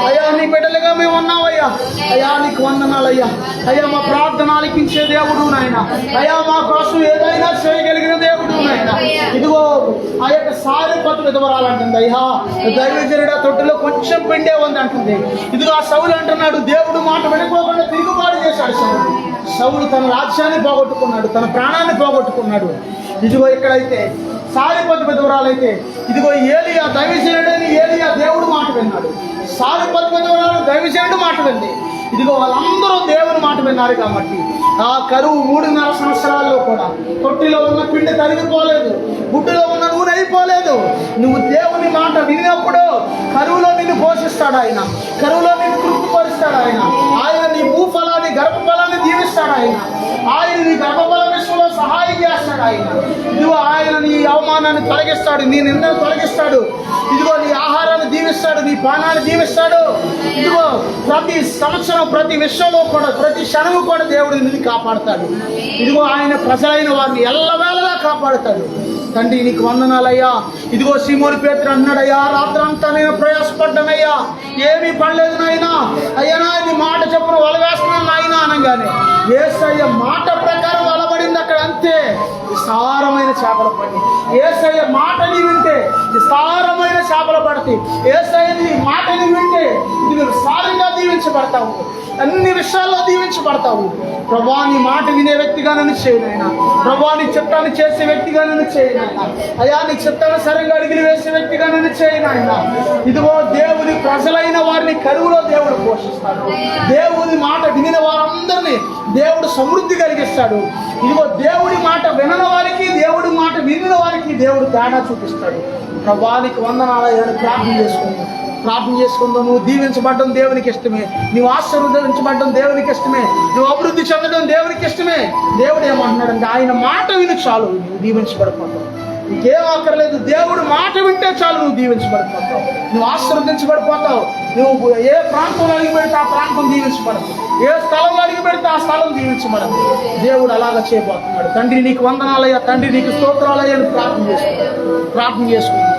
Speaker 1: అయా నీ బిడ్డలుగా మేము ఉన్నావయ్యా. అయా నీకు వందనాలయ్యా. అయ్యా మా ప్రార్థన ఆలకించే దేవుడు నాయన. అయా మా కోసం ఏదైనా చేయగలిగిన దేవుడు నాయన. ఇదిగో ఆ యొక్క సారెపతు విధవరాలంటుంది. అయ్యా దైవజనుడు ఆ తొట్టులో కొంచెం పిండే ఉంది అంటుంది. ఇదిగో ఆ సౌలు అంటున్నాడు దేవుడు మాట వినుకోకుండా తిరుగుబాటు చేశాడు సౌలు. సౌలు తన రాజ్యాన్ని పోగొట్టుకున్నాడు, తన ప్రాణాన్ని పోగొట్టుకున్నాడు. ఇదిగో ఇక్కడైతే సారెపతు విధవరాలైతే ఇదిగో ఏలియా దైవజనుడని ఏలియా దేవుడు మాట విన్నాడు. సారెపతు విధవరాలు దైవజనుడు మాట వింది. ఇదిగో వాళ్ళందరూ దేవుని మాట విన్నారు కాబట్టి ఆ కరువు 3.5 సంవత్సరాల్లో కూడా తొట్టిలో ఉన్న పిండి తరిగిపోలేదు, గుడ్డులో ఉన్న నూనె అయిపోలేదు. నువ్వు దేవుని మాట వినినప్పుడు కరువులో నిన్ను పోషిస్తాడు ఆయన, కరువులో నిన్ను తృప్తిపరుస్తాడు ఆయన. ఆయన నీ భూఫలాన్ని గర్భఫలాన్ని దీవిస్తాడు ఆయన. ఆయన నీ గర్భఫల విషయంలో సహాయం చేస్తాడు ఆయన. ఇదిగో ఆయన నీ అవమానాన్ని తొలగిస్తాడు, నీ నిందను తొలగిస్తాడు. ఇదిగో నీ ఆహారాన్ని దీవిస్తాడు, నీ పానాన్ని దీవిస్తాడు. ఇదిగో ప్రతి సంవత్సరం ప్రతి విషయంలో కూడా ప్రతి క్షణము కూడా దేవుడు నిన్ను కాపాడుతాడు. ఇదిగో ఆయన ప్రజలైన వారిని ఎల్లవేళలా కాపాడుతాడు. తండ్రి నీకు వందనాలయ్యా. ఇదిగో సీమోను పేతురు అన్నాడయ్యా, రాత్రంతా నేను ప్రయాసపడ్డానయ్యా, ఏమీ పడలేదు నాయనా, అయ్యా నీ మాట చెప్పున వల వేస్తున్నాను నాయనా అనగానే యేసయ్య మాట ప్రకారం వలబడింది అక్కడ. అంతే విస్తారమైన చేపలు పడి, యేసయ్య మాటని వింటే విస్తారమైన చేపలు పడతాయి. యేసయ్య నీ మాటని వింటే ఇది విస్తారంగా దీవించబడతావు, అన్ని విషయాల్లో దీవించబడతావు. ప్రభా నీ మాట వినే వ్యక్తిగా నన్ను చేయనైనా, ప్రభా నీ చిత్తాన్ని చేసే వ్యక్తిగా నన్ను చేయనైనా, అయ్యా నీ చిత్తానుసారంగా అడుగులు వేసే వ్యక్తిగా నన్ను చేయనైనా. ఇదిగో దేవుని ప్రజలైన వారిని కరువులో దేవుడు పోషిస్తాడు. దేవుని మాట వినిన వారందరినీ దేవుడు సమృద్ధి కలిగిస్తాడు. ఇదిగో దేవుడి మాట వినని వారికి, దేవుడి మాట వినిన వారికి దేవుడు తేడా చూపిస్తాడు. ప్రభానికి వందనాలయ్యని ప్రార్థన చేసుకుందాం. నువ్వు దీవించబడ్డం దేవునికి ఇష్టమే, నువ్వు ఆశీర్వదించబడ్డం దేవునికి ఇష్టమే, నువ్వు అభివృద్ధి చెందడం దేవునికి ఇష్టమే. దేవుడు ఏమంటున్నాడంటే ఆయన మాట విని చాలు నువ్వు దీవించబడిపోతావు. నీకేం అక్కర్లేదు, దేవుడు మాట వింటే చాలు నువ్వు దీవించబడిపోతావు, నువ్వు ఆశీర్వదించబడిపోతావు. నువ్వు ఏ ప్రాంతంలో అడిగి పెడితే ఆ ప్రాంతం దీవించబడదు, ఏ స్థలంలో అడిగి పెడితే ఆ స్థలం దీవించబడదు. దేవుడు అలాగా చేయబోతున్నాడు. తండ్రి నీకు వందనాలయ్యా, తండ్రి నీకు స్తోత్రాలయ్యా అని ప్రార్థన చేసుకుంటాం.